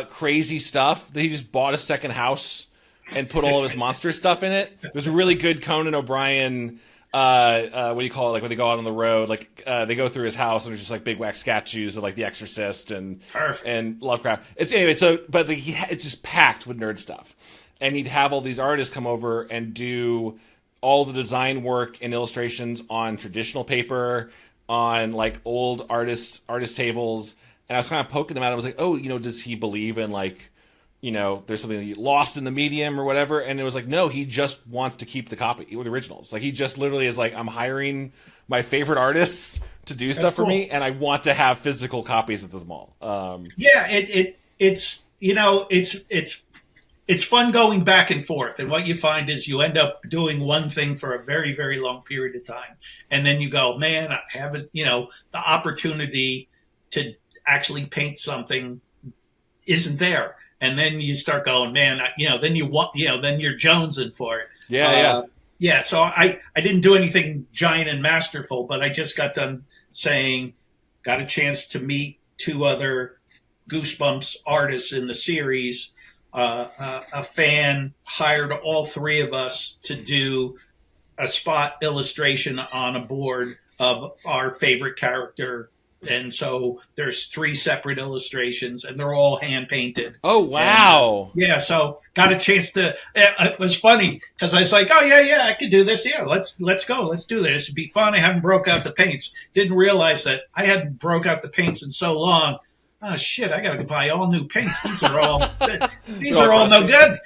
crazy stuff that he just bought a second house and put all of his monster stuff in it. There's a really good Conan O'Brien, what do you call it? Like when they go out on the road, like they go through his house and there's just like big wax statues of like The Exorcist and Lovecraft. It's just packed with nerd stuff. And he'd have all these artists come over and do all the design work and illustrations on traditional paper, on like old artist tables. And I was kind of poking them out. I was like, oh, does he believe in like, there's something lost in the medium or whatever? And it was like, no, he just wants to keep the copy with originals. Like, he just literally is like, I'm hiring my favorite artists to do stuff for me, and I want to have physical copies of them all. It's fun going back and forth. And what you find is you end up doing one thing for a very, very long period of time. And then you go, man, I haven't, the opportunity to actually paint something isn't there. And then you start going, man, then you want, then you're jonesing for it. Yeah. So I didn't do anything giant and masterful, but I just got done got a chance to meet two other Goosebumps artists in the series. A fan hired all three of us to do a spot illustration on a board of our favorite character. And so there's 3 separate illustrations, and they're all hand painted. Oh, wow. And, so got a chance to. It was funny because I was like, oh yeah, I could do this. Yeah, let's go, let's do this. It'd be fun. I haven't broke out the paints. Didn't realize that I hadn't broke out the paints in so long. Oh shit! I gotta buy all new paints. These are all no good.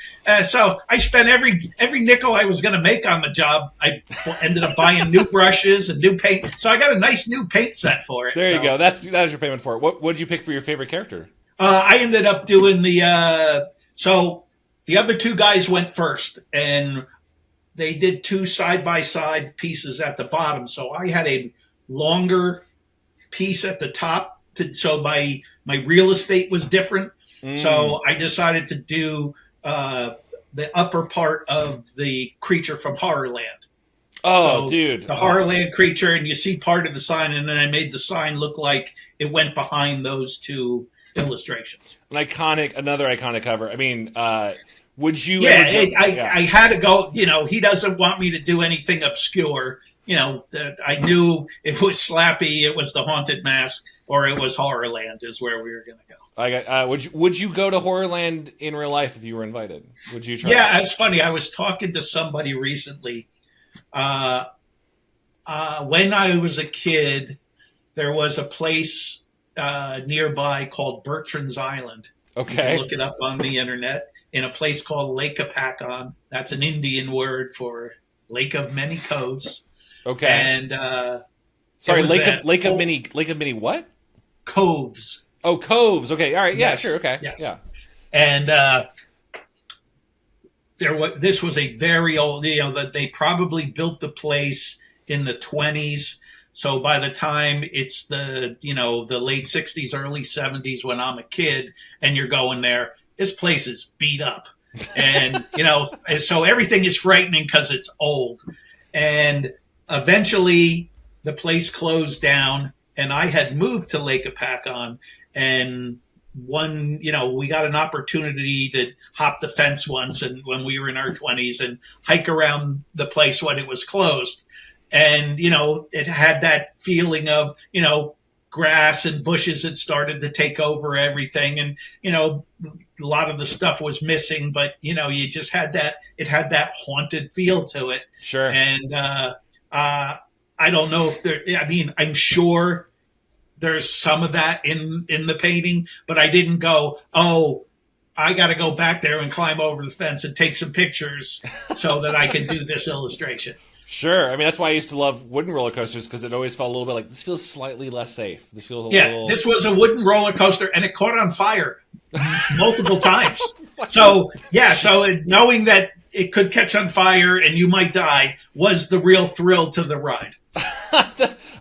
So I spent every nickel I was gonna make on the job. I ended up buying new brushes and new paint. So I got a nice new paint set for it. There you go. That was your payment for it. What did you pick for your favorite character? I ended up doing so the other 2 guys went first, and they did 2 side by side pieces at the bottom. So I had a longer piece at the top. So my real estate was different. So I decided to do the upper part of the creature from Horrorland. Oh, so dude. The Horrorland creature, and you see part of the sign, and then I made the sign look like it went behind those 2 illustrations. Another iconic cover. I mean, would you... I had to go, he doesn't want me to do anything obscure. I knew it was Slappy, it was the Haunted Mask, or it was Horrorland is where we were going to go. Would you go to Horrorland in real life if you were invited? Would you try? Yeah, it's funny. I was talking to somebody recently. When I was a kid, there was a place nearby called Bertrand's Island. Okay. You can look it up on the internet. In a place called Lake Apacon. That's an Indian word for Lake of Many Coves. Okay. And sorry, Lake of Many what? Coves. Oh, coves. Okay. All right. Yeah. Yes. Sure. Okay. Yes. Yeah. And this was a very old. That they probably built the place in the 20s. So by the time it's the late 60s, early 70s when I'm a kid, and you're going there, this place is beat up, and so everything is frightening because it's old. And eventually, the place closed down. And I had moved to Lake Apacon, and we got an opportunity to hop the fence once, and when we were in our 20s, and hike around the place when it was closed. And, it had that feeling of, grass and bushes had started to take over everything. And, a lot of the stuff was missing, but, you just had it had that haunted feel to it. Sure. And, I don't know if I'm sure there's some of that in the painting, but I didn't go, oh, I got to go back there and climb over the fence and take some pictures so that I can do this illustration. Sure. I mean, that's why I used to love wooden roller coasters, because it always felt a little bit like, this feels slightly less safe. This feels a little... This was a wooden roller coaster, and it caught on fire multiple times. So knowing that, it could catch on fire and you might die was the real thrill to the ride.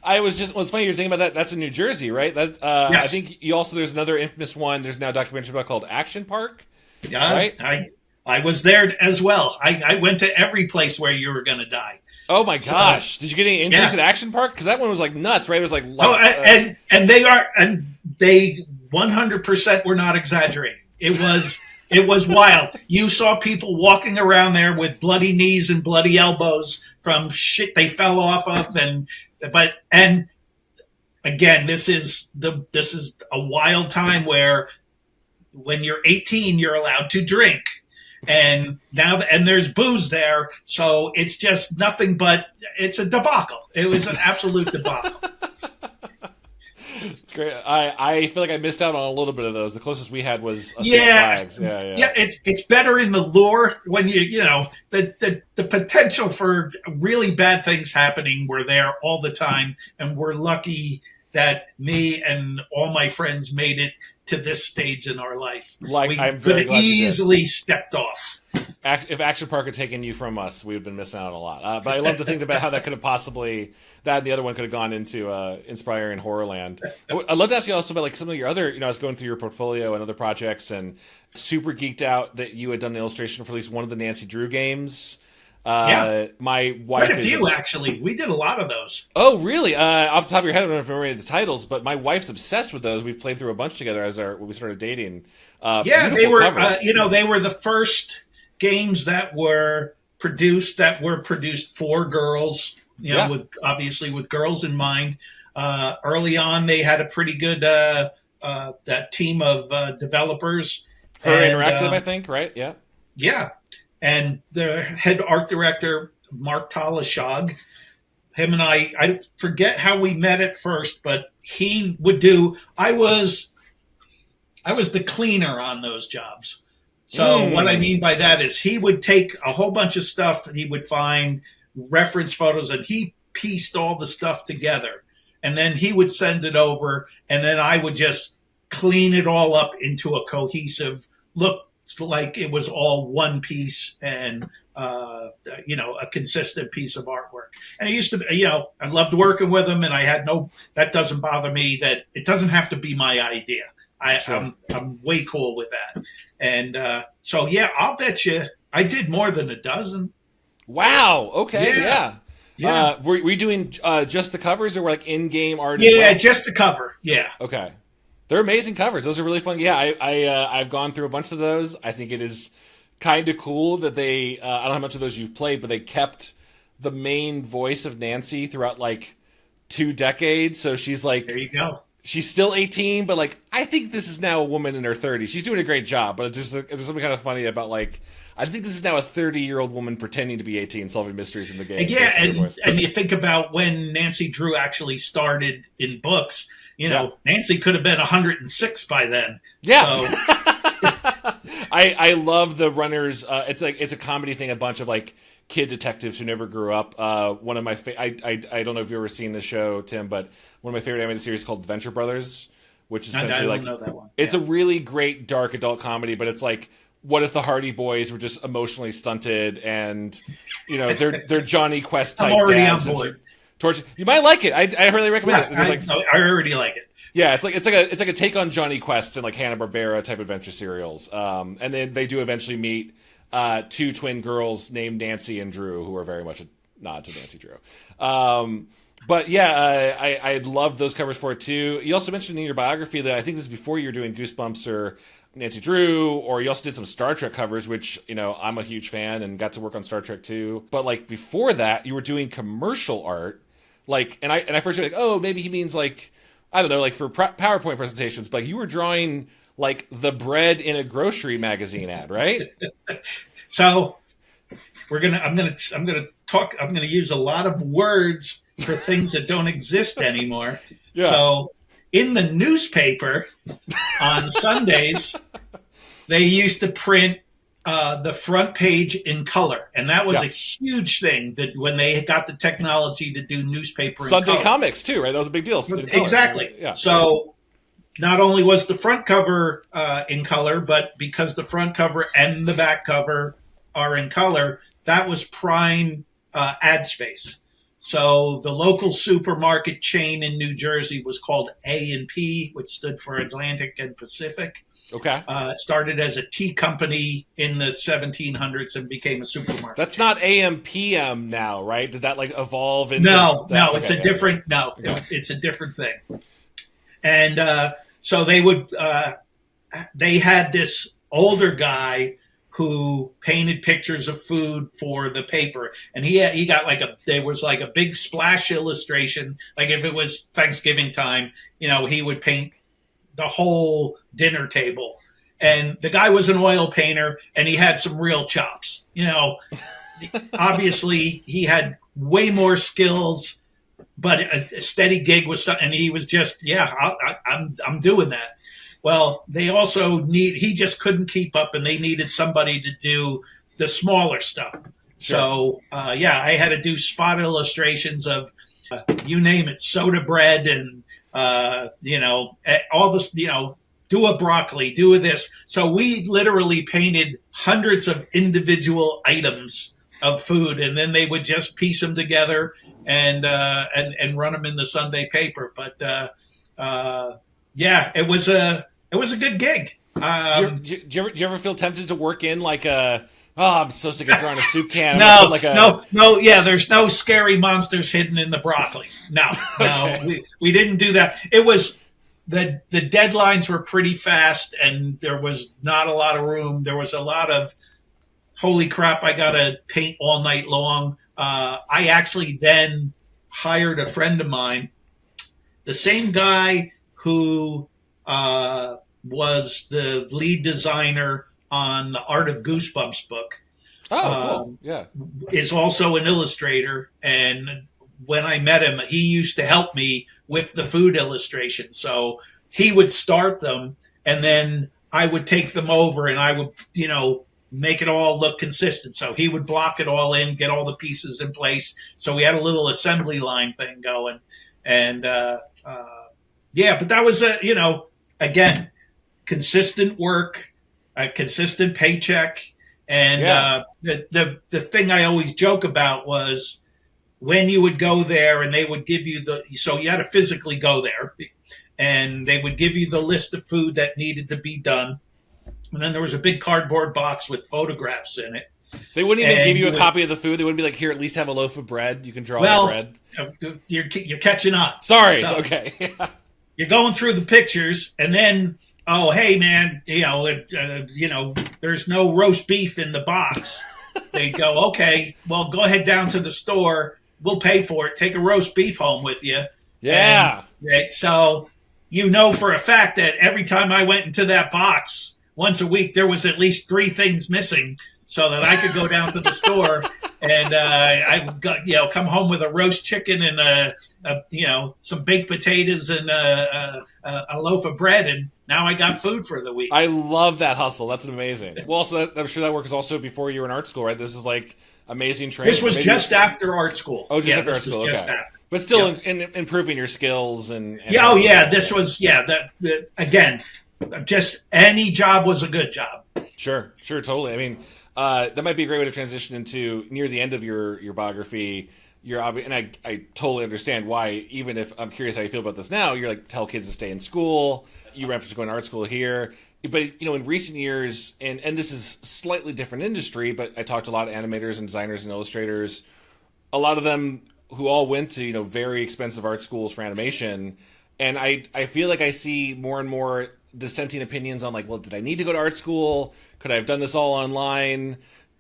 What's funny you're thinking about that. That's in New Jersey, right? That Yes. I think there's another infamous one. There's now a documentary about called Action Park. Yeah, right? I was there as well. I went to every place where you were going to die. Oh my gosh! Did you get any interest in Action Park? Because that one was like nuts, right? It was like and they 100% were not exaggerating. It was wild. You saw people walking around there with bloody knees and bloody elbows from shit they fell off of, and again, this is a wild time where when you're 18, you're allowed to drink. And there's booze there, so it's just nothing but it's a debacle. It was an absolute debacle. It's great. I feel like I missed out on a little bit of those. The closest we had was Six Flags. Yeah. It's better in the lore when the potential for really bad things happening were there all the time, and we're lucky that me and all my friends made it to this stage in our life. I'm very glad easily stepped off. If Action Park had taken you from us, we would have been missing out a lot. But I love to think about how that could have possibly, that and the other one could have gone into inspiring Horrorland. I'd love to ask you also about like some of your other, I was going through your portfolio and other projects, and super geeked out that you had done an illustration for at least one of the Nancy Drew games. My wife quite a few actually. We did a lot of those. Oh, really? Off the top of your head, I don't know if you remember the titles, but my wife's obsessed with those. We've played through a bunch together when we started dating. They were they were the first games that were produced for girls. With girls in mind. Early on, they had a pretty good that team of developers. Interactive, I think, right? Yeah. Yeah. And the head art director, Mark Talashog, him and I forget how we met at first, but he would do, I was the cleaner on those jobs. So what I mean by that is he would take a whole bunch of stuff and he would find reference photos and he pieced all the stuff together. And then he would send it over and then I would just clean it all up into a cohesive look, like it was all one piece and a consistent piece of artwork. And it used to be, I loved working with him, and I had that doesn't bother me. That it doesn't have to be my idea. I'm way cool with that. And I'll bet you I did more than a dozen. Wow. Okay. Yeah. Were you doing just the covers, or like in-game art? Yeah, as well? Just the cover. Yeah. Okay. They're amazing covers. Those are really fun. Yeah, I've gone through a bunch of those. I think it is kind of cool that they, I don't know how much of those you've played, but they kept the main voice of Nancy throughout like 2 decades. So she's like, there you go. She's still 18, but like, I think this is now a woman in her 30s. She's doing a great job, but there's something kind of funny about like, I think this is now a 30-year-old woman pretending to be 18, solving mysteries in the game. Yeah, and you think about when Nancy Drew actually started in books. Nancy could have been 106 by then. Yeah. So. I love the runners. It's a comedy thing. A bunch of like kid detectives who never grew up. One of my I don't know if you've ever seen the show, Tim, but one of my favorite animated series called Venture Brothers, which is essentially I don't know that one. It's a really great dark adult comedy, but it's like, what if the Hardy Boys were just emotionally stunted and they're Johnny Quest type I'm already dads on board. You might like it. I really recommend it. I already like it. Yeah, it's like a take on Johnny Quest and like Hanna-Barbera type adventure serials. And then they do eventually meet 2 twin girls named Nancy and Drew, who are very much a nod to Nancy Drew. But yeah, I loved those covers for it too. You also mentioned in your biography that I think this is before you were doing Goosebumps or Nancy Drew, or you also did some Star Trek covers, which, I'm a huge fan and got to work on Star Trek too. But like before that, you were doing commercial art. Like, and I first was like, oh, maybe he means like, I don't know, like for PowerPoint presentations, but you were drawing like the bread in a grocery magazine ad, right? So I'm gonna use a lot of words for things that don't exist anymore. Yeah. So in the newspaper on Sundays, they used to print the front page in color, and that was a huge thing. That when they got the technology to do newspaper Sunday in color. Comics too, right? That was a big deal. Exactly. Yeah. So not only was the front cover in color, but because the front cover and the back cover are in color, that was prime ad space. So the local supermarket chain in New Jersey was called A&P, which stood for Atlantic and Pacific. Okay. It started as a tea company in the 1700s and became a supermarket. That's not AM PM now, right? Did that like evolve into No, that? no, it's a different it's a different thing. And so they had this older guy who painted pictures of food for the paper, and he got there was like a big splash illustration. Like if it was Thanksgiving time, he would paint the whole dinner table. And the guy was an oil painter, and he had some real chops. Obviously he had way more skills, but a steady gig was something. And he was just, I'm doing that. Well, they also he just couldn't keep up, and they needed somebody to do the smaller stuff. Sure. So, I had to do spot illustrations of, you name it, soda bread and, all this, do a broccoli, do a this. So we literally painted hundreds of individual items of food, and then they would just piece them together and run them in the Sunday paper. But, it was a good gig. Do you ever feel tempted to work in like I'm so sick of drawing a soup can? No. There's no scary monsters hidden in the broccoli. No, okay. We didn't do that. It was the deadlines were pretty fast, and there was not a lot of room. There was a lot of, holy crap, I got to paint all night long. I actually then hired a friend of mine, the same guy who was the lead designer on the Art of Goosebumps book. Oh, cool. Yeah. Is also an illustrator. And when I met him, he used to help me with the food illustration. So he would start them, and then I would take them over, and I would, make it all look consistent. So he would block it all in, get all the pieces in place. So we had a little assembly line thing going. And, but that was again, consistent work, a consistent paycheck. And the thing I always joke about was when you would go there and they would give you so you had to physically go there, and they would give you the list of food that needed to be done. And then there was a big cardboard box with photographs in it. They wouldn't even give you a copy of the food. They wouldn't be like, here, at least have a loaf of bread. You can draw the bread. You're catching up. Sorry. So, okay. You're going through the pictures, and then, oh, hey, man, there's no roast beef in the box. They go, okay, well, go ahead down to the store. We'll pay for it. Take a roast beef home with you. Yeah. And, so for a fact that every time I went into that box once a week, there was at least 3 things missing, so that I could go down to the store and I would come home with a roast chicken and some baked potatoes and a loaf of bread, and now I got food for the week. I love that hustle. That's amazing. Well, also, I'm sure that work is also before you were in art school, right? This is like amazing training. This was just after art school. Oh, just after art school. Okay. After. But still in improving your skills and this was again, just any job was a good job. Sure, totally. I mean, that might be a great way to transition into near the end of your biography. You're obvious, and I totally understand why. Even if I'm curious how you feel about this now, you're like, tell kids to stay in school. You referenced going to art school here, but in recent years, and this is slightly different industry, but I talked to a lot of animators and designers and illustrators. A lot of them who all went to very expensive art schools for animation, and I feel like I see more and more dissenting opinions on like, well, did I need to go to art school? Could I have done this all online?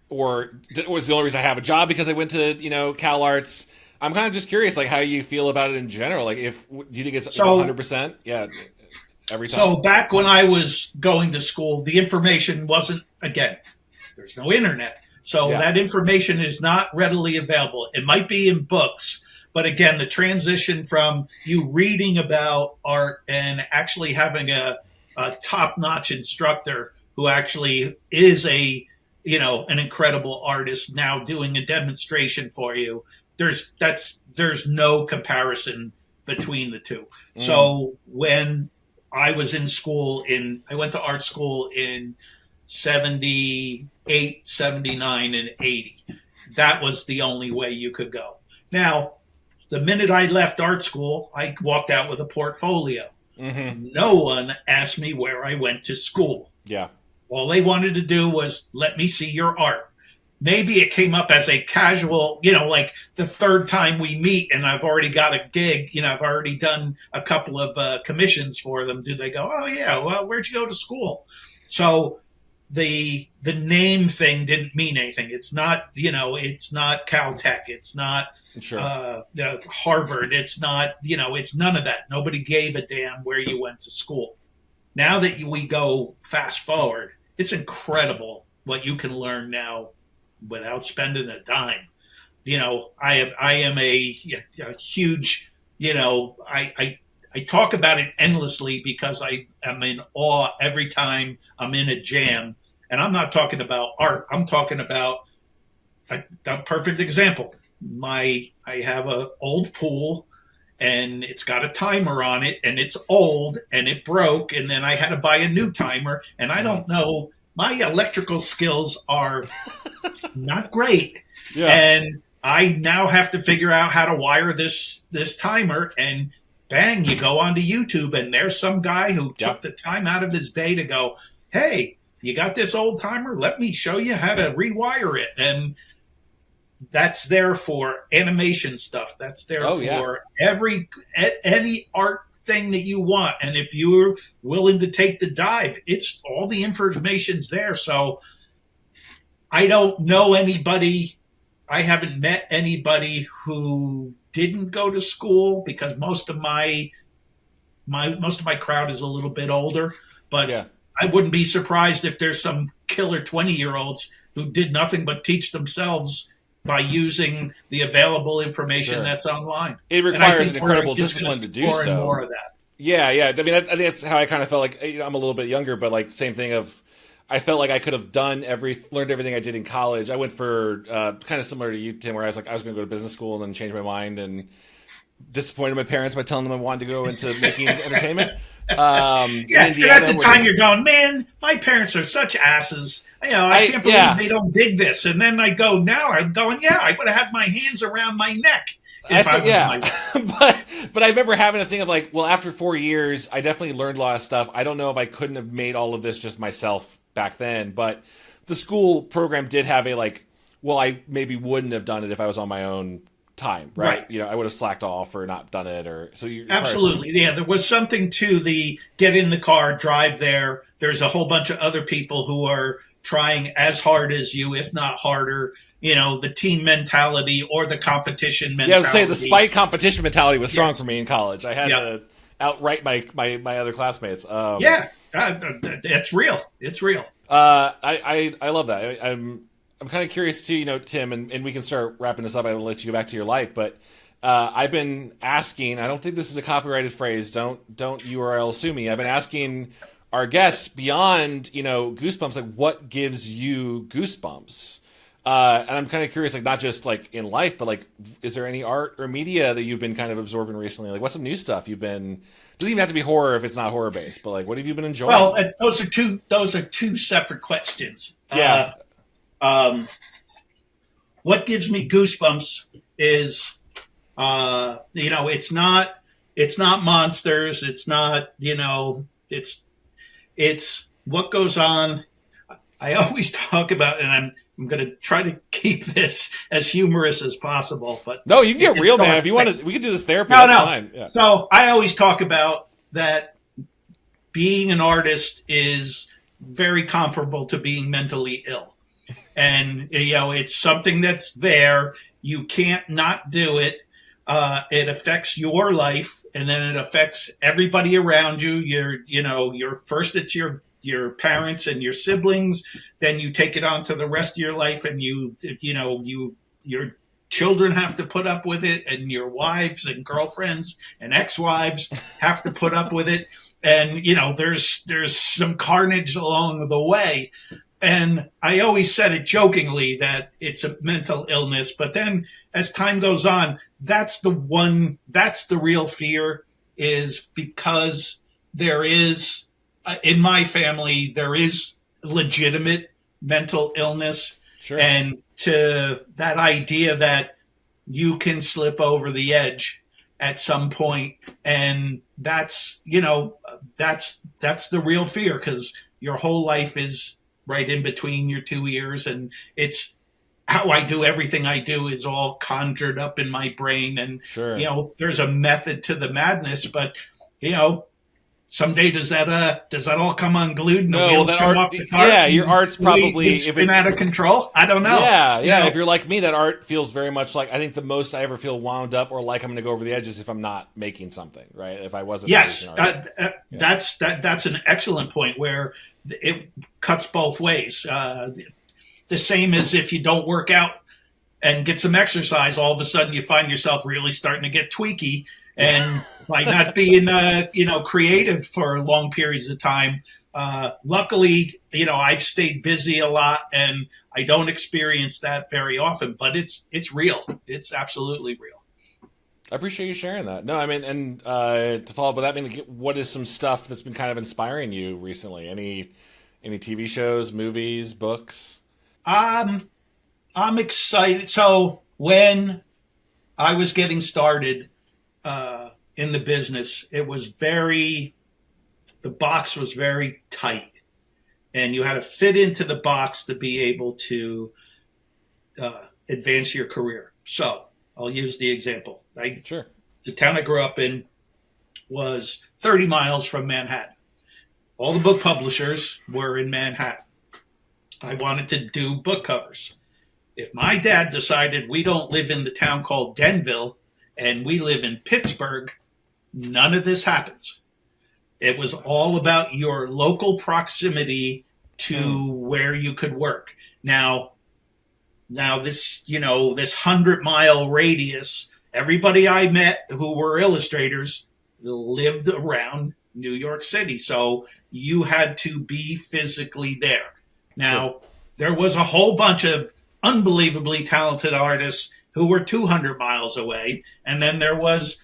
Or was the only reason I have a job because I went to, Cal Arts? I'm kind of just curious, like, how you feel about it in general. Like, do you think it's 100%? Yeah, every time. So back when I was going to school, the information wasn't, again, there's no internet. So that information is not readily available. It might be in books, but again, the transition from you reading about art and actually having a top-notch instructor who actually is an incredible artist now doing a demonstration for you. There's no comparison between the two. So when I was in school I went to art school in 78, 79, and 80. That was the only way you could go. Now, the minute I left art school, I walked out with a portfolio. Mm-hmm. No one asked me where I went to school. Yeah. All they wanted to do was let me see your art. Maybe it came up as a casual, like the third time we meet and I've already got a gig, I've already done a couple of commissions for them. Do they go, oh, yeah, well, where'd you go to school? So the name thing didn't mean anything. It's not, it's not Caltech. It's not Sure. Harvard. It's not, it's none of that. Nobody gave a damn where you went to school. Now that we go fast forward, it's incredible what you can learn now without spending a dime. I am a huge, I talk about it endlessly because I am in awe every time I'm in a jam. And I'm not talking about art. I'm talking about a perfect example. I have an old pool and it's got a timer on it and it's old and it broke. And then I had to buy a new timer. And I don't know, my electrical skills are not great. Yeah. And I now have to figure out how to wire this timer, and bang, you go onto YouTube and there's some guy who took the time out of his day to go, hey, you got this old timer? Let me show you how to rewire it. And that's there for animation stuff. That's there for any art thing that you want. And if you're willing to take the dive, it's all the information's there. So I don't know anybody. I haven't met anybody who didn't go to school, because most of my crowd is a little bit older. But I wouldn't be surprised if there's some killer 20-year-olds who did nothing but teach themselves by using the available information that's online. It requires an incredible discipline to do so. More of that. Yeah. I mean, I think that's how I kind of felt like, I'm a little bit younger, but like same thing of, I felt like I could have learned everything I did in college. I went for kind of similar to you, Tim, where I was like, I was going to go to business school and then change my mind and disappointed my parents by telling them I wanted to go into making entertainment. And at the time you're going, man, my parents are such asses. I can't believe they don't dig this. And then I go, now I'm going, I would have had my hands around my neck if I was but I remember having a thing of like, well, after 4 years, I definitely learned a lot of stuff. I don't know if I couldn't have made all of this just myself back then, but the school program did have a like, well, I maybe wouldn't have done it if I was on my own time, right? I would have slacked off or not done it, or so you absolutely. There was something to the get in the car, drive there. There's a whole bunch of other people who are trying as hard as you, if not harder. The team mentality or the competition mentality. I would say the spite competition mentality was strong for me in college. I had to outright my other classmates. That's real. It's real. I love that. I'm kind of curious too, Tim, and we can start wrapping this up. I will let you go back to your life, but I've been asking. I don't think this is a copyrighted phrase. Don't URL sue me. I've been asking our guests beyond Goosebumps, like what gives you goosebumps. And I'm kind of curious, like not just like in life, but like, is there any art or media that you've been kind of absorbing recently? Like, what's some new stuff you've been? Doesn't even have to be horror if it's not horror based, but like, what have you been enjoying? Well, those are two separate questions. Yeah. What gives me goosebumps is, it's not monsters. It's not, it's what goes on. I always talk about, and I'm going to try to keep this as humorous as possible. But no, you can get real, man. If you want to, we can do this therapy. No. Fine. Yeah. So I always talk about that being an artist is very comparable to being mentally ill. And, it's something that's there. You can't not do it. It affects your life, and then it affects everybody around you. First it's your parents and your siblings, then you take it on to the rest of your life, and your children have to put up with it, and your wives and girlfriends and ex-wives have to put up with it. And, there's some carnage along the way. And I always said it jokingly that it's a mental illness, but then as time goes on, that's the real fear, is because there is, in my family, there is legitimate mental illness, Sure. and to that idea that you can slip over the edge at some point, and that's the real fear, because your whole life is right in between your two ears, and it's how I do everything I do is all conjured up in my brain, and Sure. there's a method to the madness, but someday does that all come unglued and the wheels come off the car? Yeah, your art's probably if it's out of control. I don't know. Yeah. If you're like me, that art feels very much like, I think the most I ever feel wound up or like I'm going to go over the edge is if I'm not making something, right? If I wasn't. Yes, that's an excellent point where it cuts both ways. The same as if you don't work out and get some exercise, all of a sudden you find yourself really starting to get tweaky. And by not being, creative for long periods of time, luckily, I've stayed busy a lot, and I don't experience that very often. But it's real. It's absolutely real. I appreciate you sharing that. No, I mean, and to follow up with that, I mean, what is some stuff that's been kind of inspiring you recently? Any TV shows, movies, books? I'm excited. So when I was getting started in the business, the box was very tight, and you had to fit into the box to be able to advance your career. So I'll use the example. Sure. The town I grew up in was 30 miles from Manhattan. All the book publishers were in Manhattan. I wanted to do book covers. If my dad decided we don't live in the town called Denville and we live in Pittsburgh, none of this happens. It was all about your local proximity to where you could work. Now this 100-mile radius, everybody I met who were illustrators lived around New York City. So you had to be physically there. Now, there was a whole bunch of unbelievably talented artists who were 200 miles away. And then there was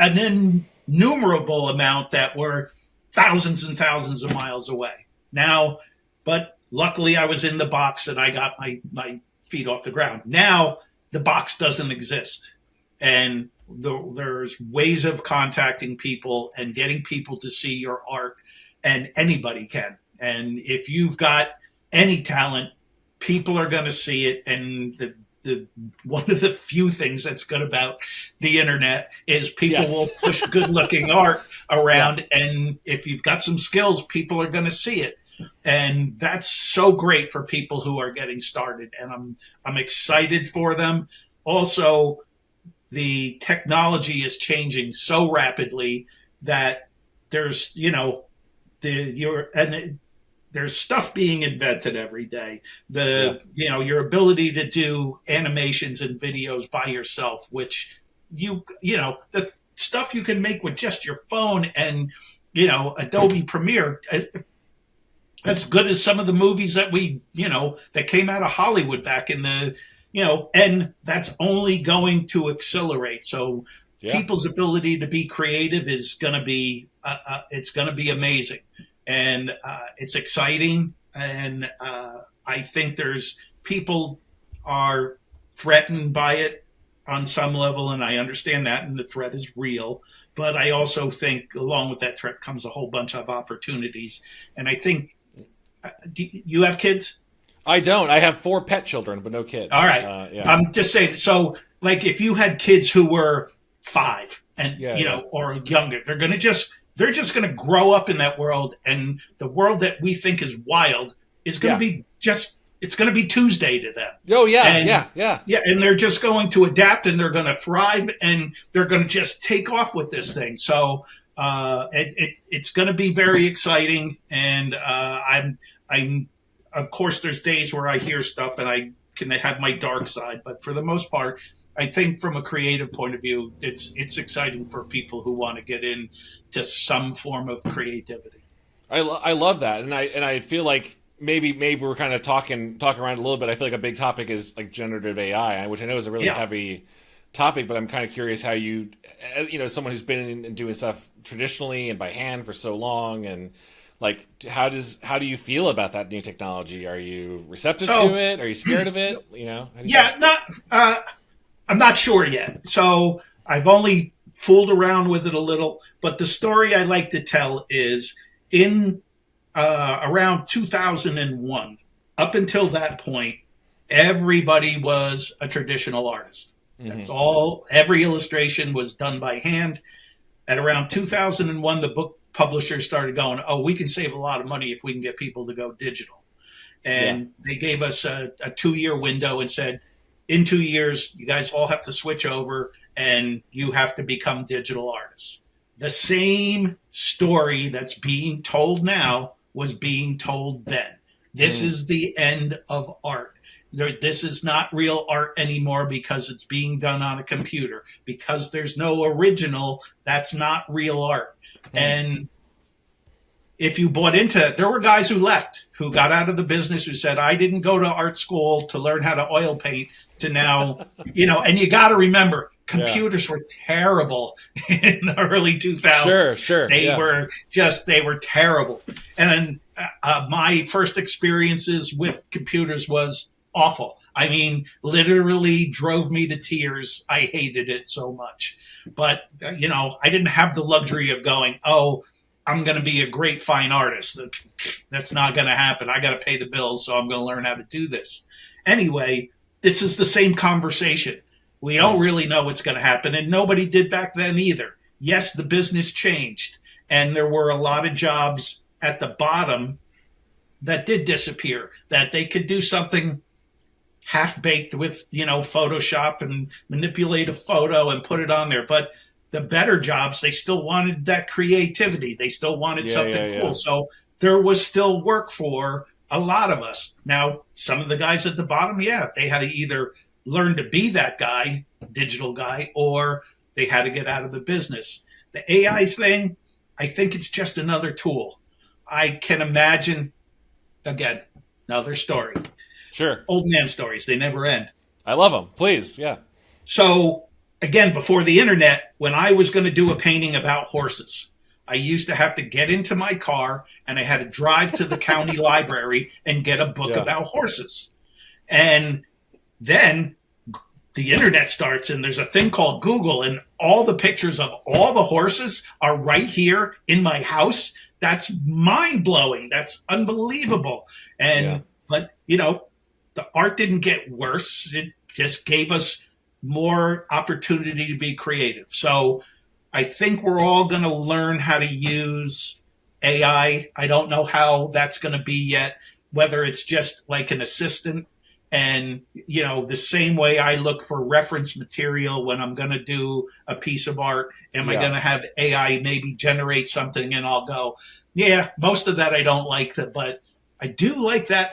an innumerable amount that were thousands and thousands of miles away. Now, but luckily I was in the box and I got my feet off the ground. Now the box doesn't exist. And there's ways of contacting people and getting people to see your art, and anybody can. And if you've got any talent, people are going to see it. And the one of the few things that's good about the internet is people will push good looking art around. Yeah. And if you've got some skills, people are going to see it. And that's so great for people who are getting started. And I'm excited for them. Also, the technology is changing so rapidly that there's, there's stuff being invented every day. Your ability to do animations and videos by yourself, which the stuff you can make with just your phone and, Adobe Premiere, as good as some of the movies that that came out of Hollywood back in the, and that's only going to accelerate. So people's ability to be creative is going to be, it's going to be amazing. And it's exciting, and I think people are threatened by it on some level, and I understand that, and the threat is real. But I also think along with that threat comes a whole bunch of opportunities. And I think, do you have kids? I don't. I have 4 pet children, but no kids. All right. I'm just saying, so like if you had kids who were 5 and, or younger, they're just going to grow up in that world, and the world that we think is wild is going to be it's going to be Tuesday to them. Oh, yeah, Yeah, and they're just going to adapt, and they're going to thrive, and they're going to just take off with this thing. So it's going to be very exciting, and I'm of course, there's days where I hear stuff, and I can have my dark side, but for the most part, I think from a creative point of view, it's exciting for people who want to get into some form of creativity. I love that, and I feel like maybe we're kind of talking around a little bit. I feel like a big topic is like generative AI, which I know is a really heavy topic, but I'm kind of curious how you, someone who's been doing stuff traditionally and by hand for so long, and Like, how do you feel about that new technology? Are you receptive to it? Are you scared of it? You know? I'm not sure yet. So I've only fooled around with it a little, but the story I like to tell is in around 2001, up until that point, everybody was a traditional artist. That's all. Every illustration was done by hand. At around 2001, the book publishers started going, oh, we can save a lot of money if we can get people to go digital. And they gave us a 2-year window and said, in 2 years, you guys all have to switch over and you have to become digital artists. The same story that's being told now was being told then. This is the end of art. This is not real art anymore because it's being done on a computer. Because there's no original, that's not real art. And if you bought into it, there were guys who left, who got out of the business, who said, I didn't go to art school to learn how to oil paint, to now, and you got to remember, computers were terrible in the early 2000s. Sure. They were terrible. And my first experiences with computers was awful. I mean, literally drove me to tears. I hated it so much. But, I didn't have the luxury of going, oh, I'm going to be a great fine artist. That's not going to happen. I got to pay the bills, so I'm going to learn how to do this. Anyway, this is the same conversation. We don't really know what's going to happen, and nobody did back then either. Yes, the business changed, and there were a lot of jobs at the bottom that did disappear, that they could do something half-baked with, Photoshop and manipulate a photo and put it on there. But the better jobs, they still wanted that creativity. They still wanted something cool. So there was still work for a lot of us. Now, some of the guys at the bottom, they had to either learn to be that guy, digital guy, or they had to get out of the business. The AI thing, I think it's just another tool. I can imagine, again, another story. Sure. Old man stories. They never end. I love them. Please. Yeah. So, again, before the internet, when I was going to do a painting about horses, I used to have to get into my car and I had to drive to the county library and get a book about horses. And then the internet starts and there's a thing called Google and all the pictures of all the horses are right here in my house. That's mind blowing. That's unbelievable. And, but, the art didn't get worse. It just gave us more opportunity to be creative. So I think we're all going to learn how to use AI. I don't know how that's going to be yet, whether it's just like an assistant. And, the same way I look for reference material when I'm going to do a piece of art, am I going to have AI maybe generate something and I'll go, most of that I don't like, but I do like that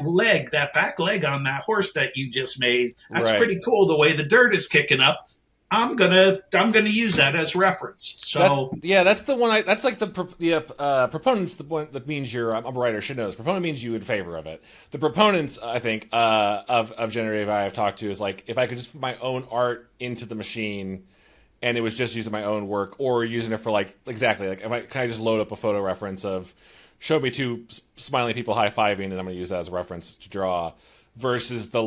back leg on that horse that you just made. That's pretty cool. The way the dirt is kicking up. I'm gonna use that as reference. So that's the one. That's like the proponents. The point that means I'm a writer. Should know this. Proponent means you in favor of it. The proponents, I think, of generative AI I've talked to is like if I could just put my own art into the machine, and it was just using my own work or using it for can I just load up a photo reference of show me two smiling people high-fiving, and I'm going to use that as a reference to draw, versus the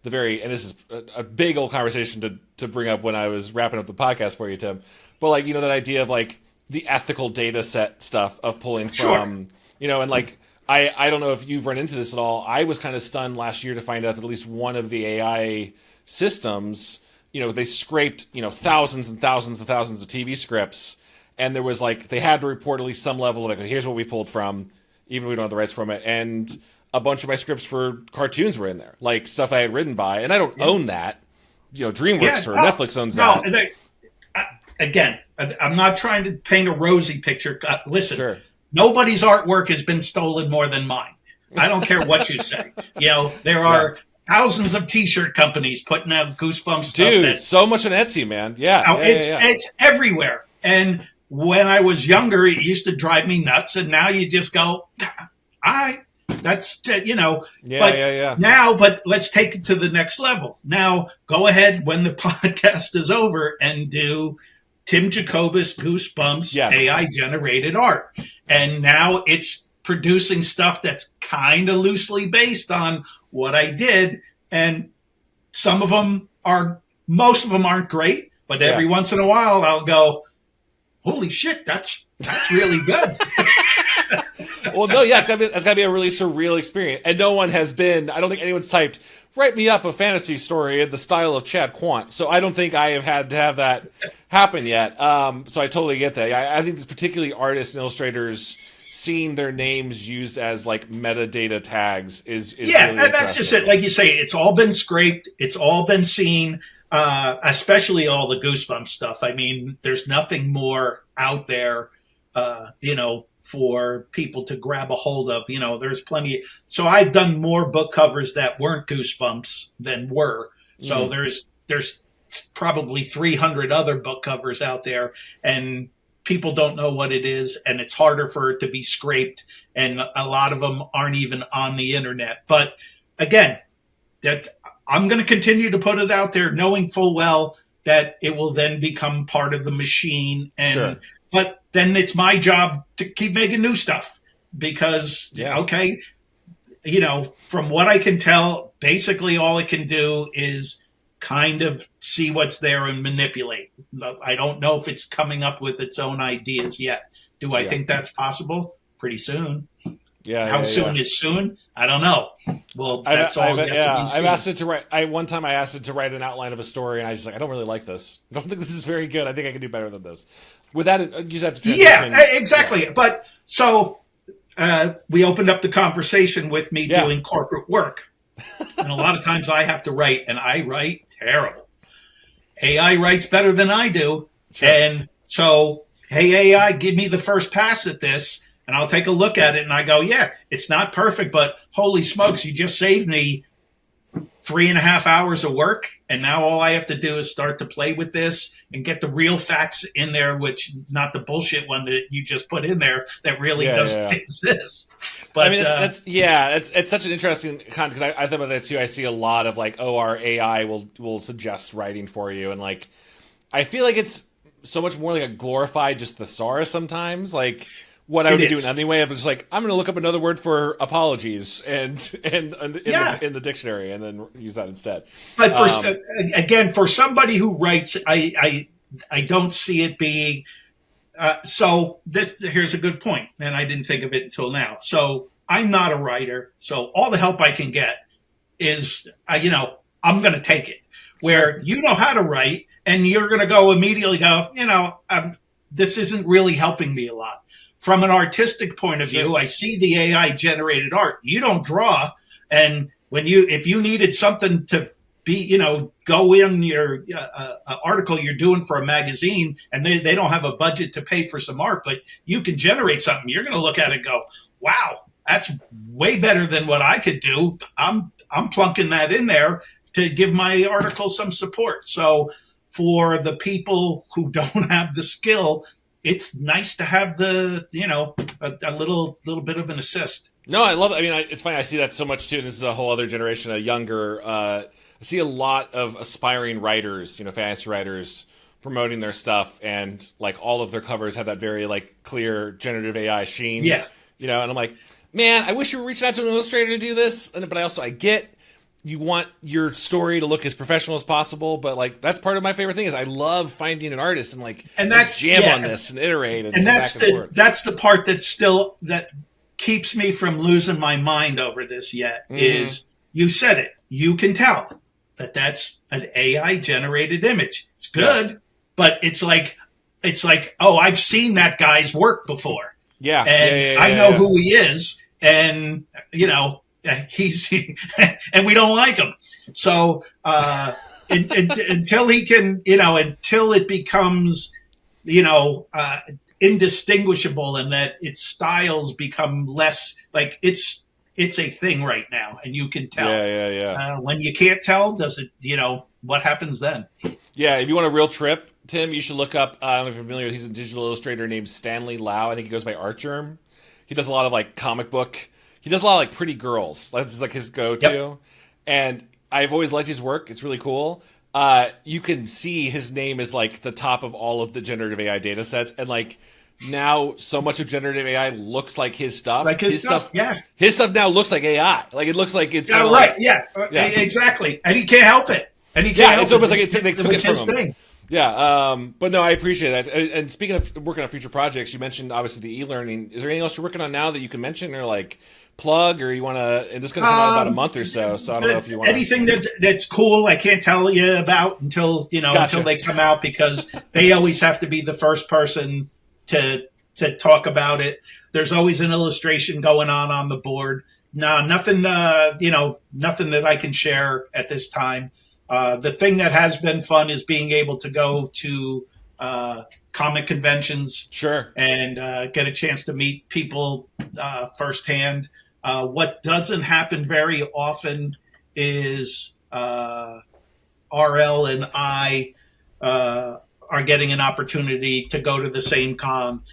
very, and this is a big old conversation to bring up when I was wrapping up the podcast for you, Tim, but that idea of the ethical data set stuff of pulling from, and I don't know if you've run into this at all. I was kind of stunned last year to find out that at least one of the AI systems, they scraped, thousands and thousands and thousands of TV scripts. And there was they had to report at least some level of here's what we pulled from, even if we don't have the rights from it. And a bunch of my scripts for cartoons were in there, stuff I had written by. And I don't own that. DreamWorks or Netflix owns that. Again, I'm not trying to paint a rosy picture. Listen, nobody's artwork has been stolen more than mine. I don't care what you say. There are thousands of T-shirt companies putting out Goosebumps stuff. Dude, so much on Etsy, man. It's everywhere. And when I was younger, it used to drive me nuts, and now you just go, that's, Now, but let's take it to the next level. Now, go ahead when the podcast is over and do Tim Jacobus Goosebumps AI-generated art. And now it's producing stuff that's kind of loosely based on what I did. And most of them aren't great, but every once in a while I'll go, holy shit, that's really good. Well, no, yeah, that's gotta be a really surreal experience. And no one has been, I don't think anyone's typed, write me up a fantasy story in the style of Chad Quandt. So I don't think I have had to have that happen yet. So I totally get that. I think this particularly artists and illustrators seeing their names used as like metadata tags is yeah, really and that's just it. Like you say, it's all been scraped. It's all been seen, especially all the Goosebumps stuff. I mean, there's nothing more out there, for people to grab a hold of. There's plenty. So I've done more book covers that weren't Goosebumps than were. So there's probably 300 other book covers out there, and people don't know what it is, and it's harder for it to be scraped, and a lot of them aren't even on the internet. But again, that I'm going to continue to put it out there, knowing full well that it will then become part of the machine. And but then it's my job to keep making new stuff because from what I can tell, basically all it can do is kind of see what's there and manipulate. I don't know if it's coming up with its own ideas yet. Do I think that's possible? Pretty soon. How soon is soon? I don't know. Well, that's all yet to be seen. I've asked it to write. One time I asked it to write an outline of a story, and I was like, I don't really like this. I don't think this is very good. I think I can do better than this. With that, you just have to transition. Yeah, exactly. Yeah. But so we opened up the conversation with me doing corporate work. And a lot of times I have to write, and I write terrible. AI writes better than I do. Sure. And so, hey, AI, give me the first pass at this, and I'll take a look at it, and I go, yeah, it's not perfect, but holy smokes, you just saved me 3.5 hours of work, and now all I have to do is start to play with this and get the real facts in there, which not the bullshit one that you just put in there that really doesn't exist. But I mean, it's such an interesting con because I thought about that too. I see a lot of like, our AI will suggest writing for you, and like, I feel like it's so much more like a glorified just thesaurus sometimes, like. What I would be doing anyway, if it's like I'm going to look up another word for apologies and in the dictionary and then use that instead. But for somebody who writes, I don't see it being. So here's a good point, and I didn't think of it until now. So I'm not a writer, so all the help I can get is I'm going to take it. Where you know how to write, and you're going to go immediately go, this isn't really helping me a lot. From an artistic point of view, I see the AI generated art. You don't draw. And if you needed something to be, go in your article you're doing for a magazine and they don't have a budget to pay for some art, but you can generate something. You're going to look at it and go, wow, that's way better than what I could do. I'm plunking that in there to give my article some support. So for the people who don't have the skill, it's nice to have the, a little bit of an assist. No, I love it. I mean, it's funny. I see that so much too. This is a whole other generation, a younger. I see a lot of aspiring writers, fantasy writers, promoting their stuff, and like all of their covers have that very like clear generative AI sheen. Yeah. And I'm like, man, I wish you were reaching out to an illustrator to do this, but I get. You want your story to look as professional as possible, but like that's part of my favorite thing is I love finding an artist and let's jam on this and iterate and that's the part that keeps me from losing my mind over this yet is you said it. You can tell that that's an AI generated image. It's good, but it's like oh, I've seen that guy's work before. Yeah, and I know who he is, and he's and we don't like him. So until he can, until it becomes, indistinguishable and that its styles become less like it's a thing right now, and you can tell. When you can't tell, does it? What happens then? Yeah, if you want a real trip, Tim, you should look up. I don't know if you're familiar. He's a digital illustrator named Stanley Lau. I think he goes by Artgerm. He does a lot of like comic book. He does a lot of like pretty girls. That's like his go-to. Yep. And I've always liked his work. It's really cool. You can see his name is like the top of all of the generative AI data sets. And like now so much of generative AI looks like his stuff. Like his stuff, yeah. His stuff now looks like AI. Like it looks like it's right, like, yeah, exactly. And he can't help it. And he can't help it's almost like they took it from him. Thing. Yeah, but no, I appreciate that. And speaking of working on future projects, you mentioned obviously the e-learning. Is there anything else you're working on now that you can mention or like plug, or you want to? And this is going to come out in about a month or so. So I don't know if you want anything that's cool. I can't tell you about until until they come out, because they always have to be the first person to talk about it. There's always an illustration going on the board. No, nothing. Nothing that I can share at this time. The thing that has been fun is being able to go to comic conventions, sure, and get a chance to meet people firsthand. What doesn't happen very often is RL and I are getting an opportunity to go to the same con.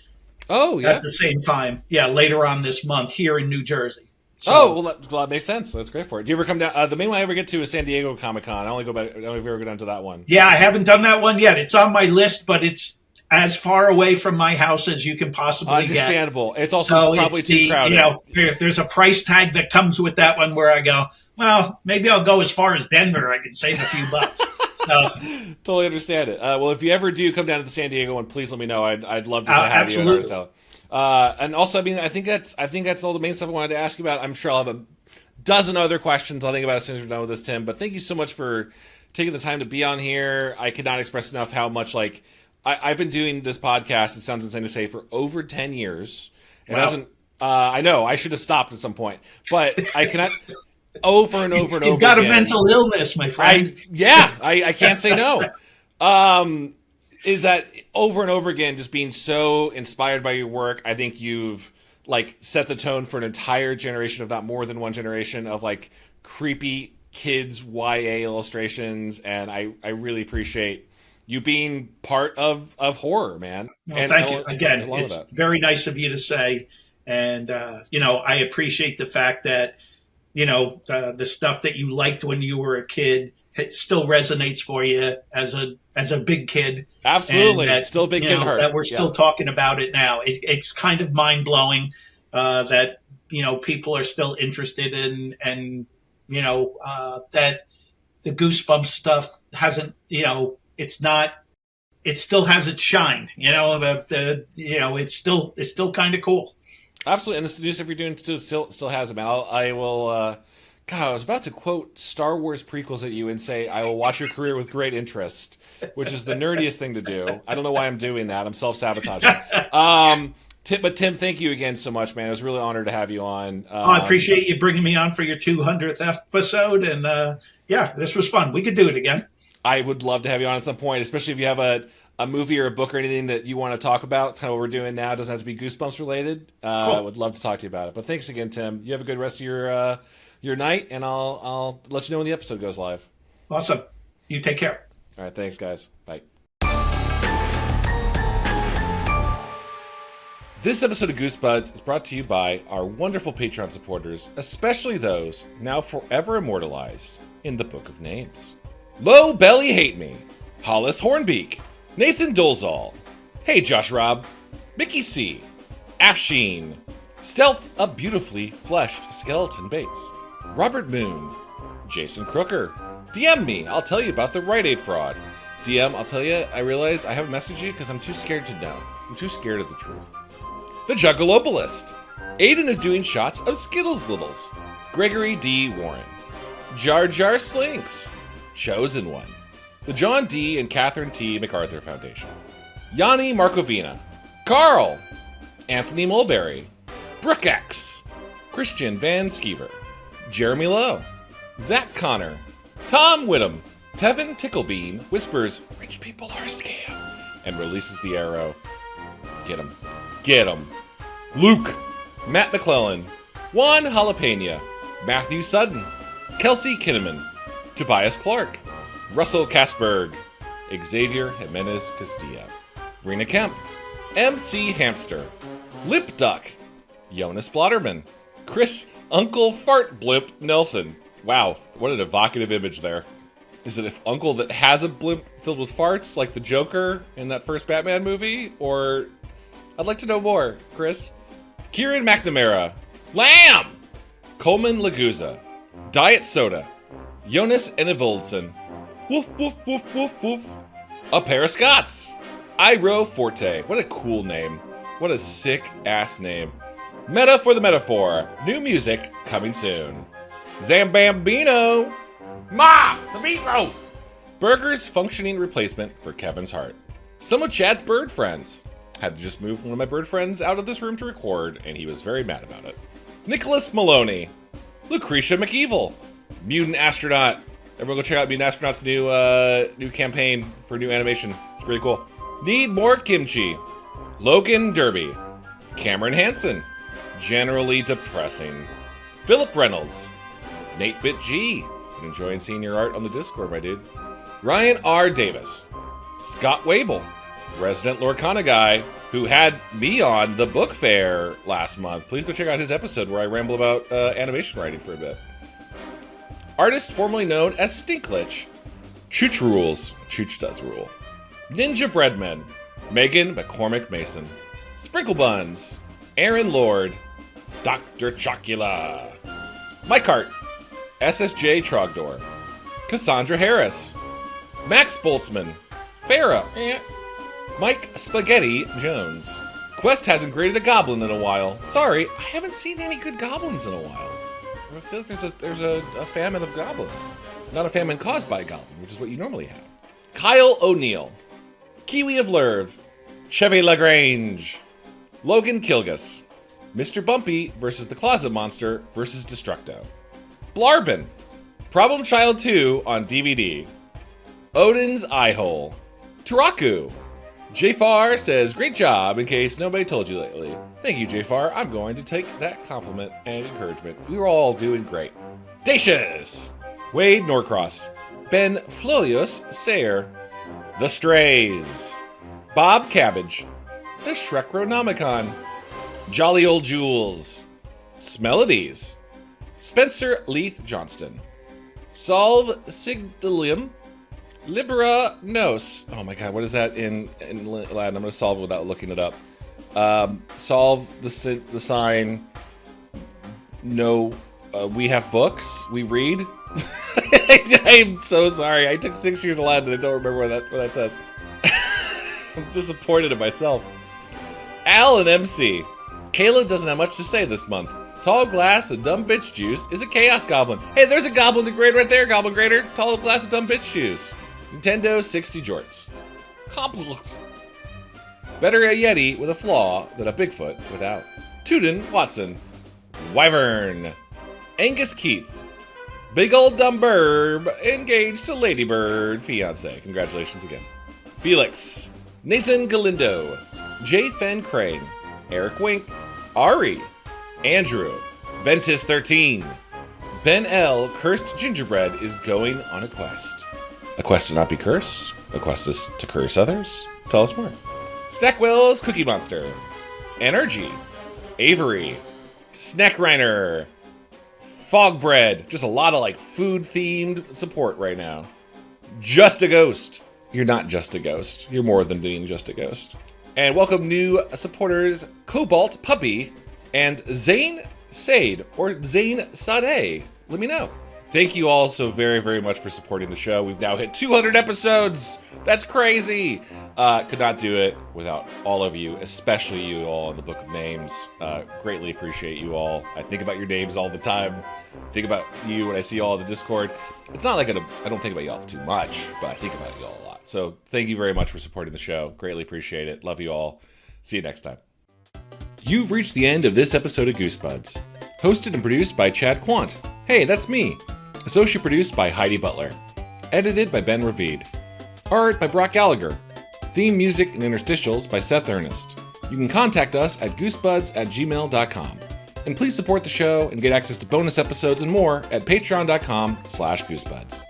Oh, yeah. At the same time. Yeah, later on this month here in New Jersey. So, well, that makes sense. That's great for it. Do you ever come down? The main one I ever get to is San Diego Comic-Con. I don't know if you ever go down to that one. Yeah, I haven't done that one yet. It's on my list, but it's as far away from my house as you can possibly Understandable. get. It's also probably too crowded. There's a price tag that comes with that one where I go, well, maybe I'll go as far as Denver. I can save a few bucks. So, totally understand it. Well, if you ever do come down to the San Diego one, please let me know. I'd love to have absolutely. you. And also, I mean, I think that's all the main stuff I wanted to ask you about. I'm sure I'll have a dozen other questions I'll think about as soon as we're done with this, Tim. But thank you so much for taking the time to be on here. I cannot express enough how much I've been doing this podcast. It sounds insane to say, for over 10 years. It hasn't. I know I should have stopped at some point, but I cannot. Over and over and over. You've got again. A mental illness, my friend. I can't say no. Is that over and over again, just being so inspired by your work. I think you've set the tone for an entire generation, if not more than one generation, of creepy kids YA illustrations, and I really appreciate you being part of horror, man. Well, thank you again. It's very nice of you to say, and I appreciate the fact that the stuff that you liked when you were a kid, it still resonates for you as a big kid. Absolutely, still big kid heart. That we're still talking about it now. It's kind of mind blowing that people are still interested in, and that the Goosebumps stuff hasn't. It's not. It still has its shine. It's still kind of cool. Absolutely, and this new stuff you're doing still has it, man. I will. God, I was about to quote Star Wars prequels at you and say, I will watch your career with great interest, which is the nerdiest thing to do. I don't know why I'm doing that. I'm self-sabotaging. But Tim, thank you again so much, man. It was really an honor to have you on. I appreciate you bringing me on for your 200th episode. And this was fun. We could do it again. I would love to have you on at some point, especially if you have a movie or a book or anything that you want to talk about. It's kind of what we're doing now. It doesn't have to be Goosebumps related. Cool. I would love to talk to you about it. But thanks again, Tim. You have a good rest of your night, and I'll let you know when the episode goes live. Awesome. You take care. All right. Thanks, guys. Bye. This episode of Goosebuds is brought to you by our wonderful Patreon supporters, especially those now forever immortalized in the Book of Names. Low Belly Hate Me, Hollis Hornbeak, Nathan Dolezal, Hey Josh Robb, Mickey C, Afsheen, Stealth a Beautifully Fleshed Skeleton Bates, Robert Moon, Jason Crooker, DM me, I'll tell you about the Rite Aid fraud. DM, I'll tell you, I realize I haven't messaged you because I'm too scared to know. I'm too scared of the truth. The Juggalobalist, Aiden is doing shots of Skittles Littles, Gregory D. Warren, Jar Jar Slinks, Chosen One, the John D. and Catherine T. MacArthur Foundation, Yanni Markovina, Carl, Anthony Mulberry, Brooke X, Christian Van Skeever, Jeremy Lowe, Zach Connor, Tom Whittam, Tevin Ticklebean whispers, "Rich people are a scam," and releases the arrow. Get him. Get him. Luke, Matt McClellan, Juan Jalapena, Matthew Sutton, Kelsey Kinnaman, Tobias Clark, Russell Kasberg, Xavier Jimenez Castilla, Rena Kemp, MC Hamster, Lip Duck, Jonas Blotterman, Chris Uncle Fart Blimp Nelson. Wow, what an evocative image there. Is it an uncle that has a blimp filled with farts like the Joker in that first Batman movie? Or I'd like to know more, Chris. Kieran McNamara. Lamb! Coleman Laguza. Diet Soda. Jonas Enevoldson. Woof, woof, woof, woof, woof. A Pair of Scots. Iro Forte. What a cool name. What a sick-ass name. Meta for the Metaphor. New music coming soon. Zambambino. Ma! The meatloaf! Burger's functioning replacement for Kevin's heart. Some of Chad's bird friends. Had to just move one of my bird friends out of this room to record, and he was very mad about it. Nicholas Maloney. Lucretia McEvil. Mutant Astronaut. Everyone go check out Mutant Astronaut's new campaign for new animation. It's really cool. Need more kimchi. Logan Derby. Cameron Hansen. Generally depressing. Philip Reynolds. Nate Bit G. Been enjoying seeing your art on the Discord, my dude. Ryan R. Davis. Scott Wable. Resident Lorcana guy who had me on the book fair last month. Please go check out his episode where I ramble about animation writing for a bit. Artist formerly known as Stinklich. Chooch rules. Chooch does rule. Ninja Breadman. Megan McCormick Mason. Sprinkle Buns. Aaron Lord. Dr. Chocula. Mike Hart. SSJ Trogdor. Cassandra Harris. Max Boltzmann. Farah. Mike Spaghetti Jones. Quest hasn't graded a goblin in a while. Sorry, I haven't seen any good goblins in a while. I feel like there's a famine of goblins. Not a famine caused by a goblin, which is what you normally have. Kyle O'Neill. Kiwi of Lerv. Chevy Lagrange. Logan Kilgus. Mr. Bumpy versus the Closet Monster versus Destructo. Blarbin. Problem Child 2 on DVD. Odin's Eyehole. Turaku. Jafar says, great job, in case nobody told you lately. Thank you, Jafar. I'm going to take that compliment and encouragement. We're all doing great. Dacious. Wade Norcross. Ben Flolius Sayer. The Strays. Bob Cabbage. The Shrekronomicon. Jolly Old Jules. Smelodies. Spencer Leith Johnston. Solve Sigdalium. Libera Nos. Oh my god, what is that in Latin? I'm going to solve it without looking it up. Solve the sign. No, we have books. We read. I'm so sorry. I took 6 years of Latin and I don't remember what that says. I'm disappointed in myself. Al and MC. Caleb doesn't have much to say this month. Tall glass of dumb bitch juice is a chaos goblin. Hey, there's a goblin to grade right there, goblin grader. Tall glass of dumb bitch juice. Nintendo 60 jorts. Complex. Better a Yeti with a flaw than a Bigfoot without. Tootin Watson. Wyvern. Angus Keith. Big old dumb burb engaged to Ladybird fiance. Congratulations again. Felix. Nathan Galindo. J. Fen Crane. Eric Wink. Ari. Andrew. Ventus 13. Ben L. Cursed Gingerbread is going on a quest. A quest to not be cursed. A quest is to curse others. Tell us more. Stackwell's Cookie Monster. Energy. Avery. Snack Reiner. Fogbread. Just a lot of like food themed support right now. Just a Ghost. You're not just a ghost. You're more than being just a ghost. And welcome new supporters Cobalt Puppy and Zane Sade or Zane Sade. Let me know. Thank you all so very, very much for supporting the show. We've now hit 200 episodes. That's crazy. Could not do it without all of you, especially you all in the Book of Names. Greatly appreciate you all. I think about your names all the time. Think about you when I see you all in the Discord. It's not like I don't think about you all too much, but I think about you all a lot. So thank you very much for supporting the show. Greatly appreciate it. Love you all. See you next time. You've reached the end of this episode of Goosebuds. Hosted and produced by Chad Quandt. Hey, that's me. Associate produced by Heidi Butler. Edited by Ben Ravid. Art by Brock Gallagher. Theme music and interstitials by Seth Ernest. You can contact us at goosebuds@gmail.com. And please support the show and get access to bonus episodes and more at patreon.com/goosebuds.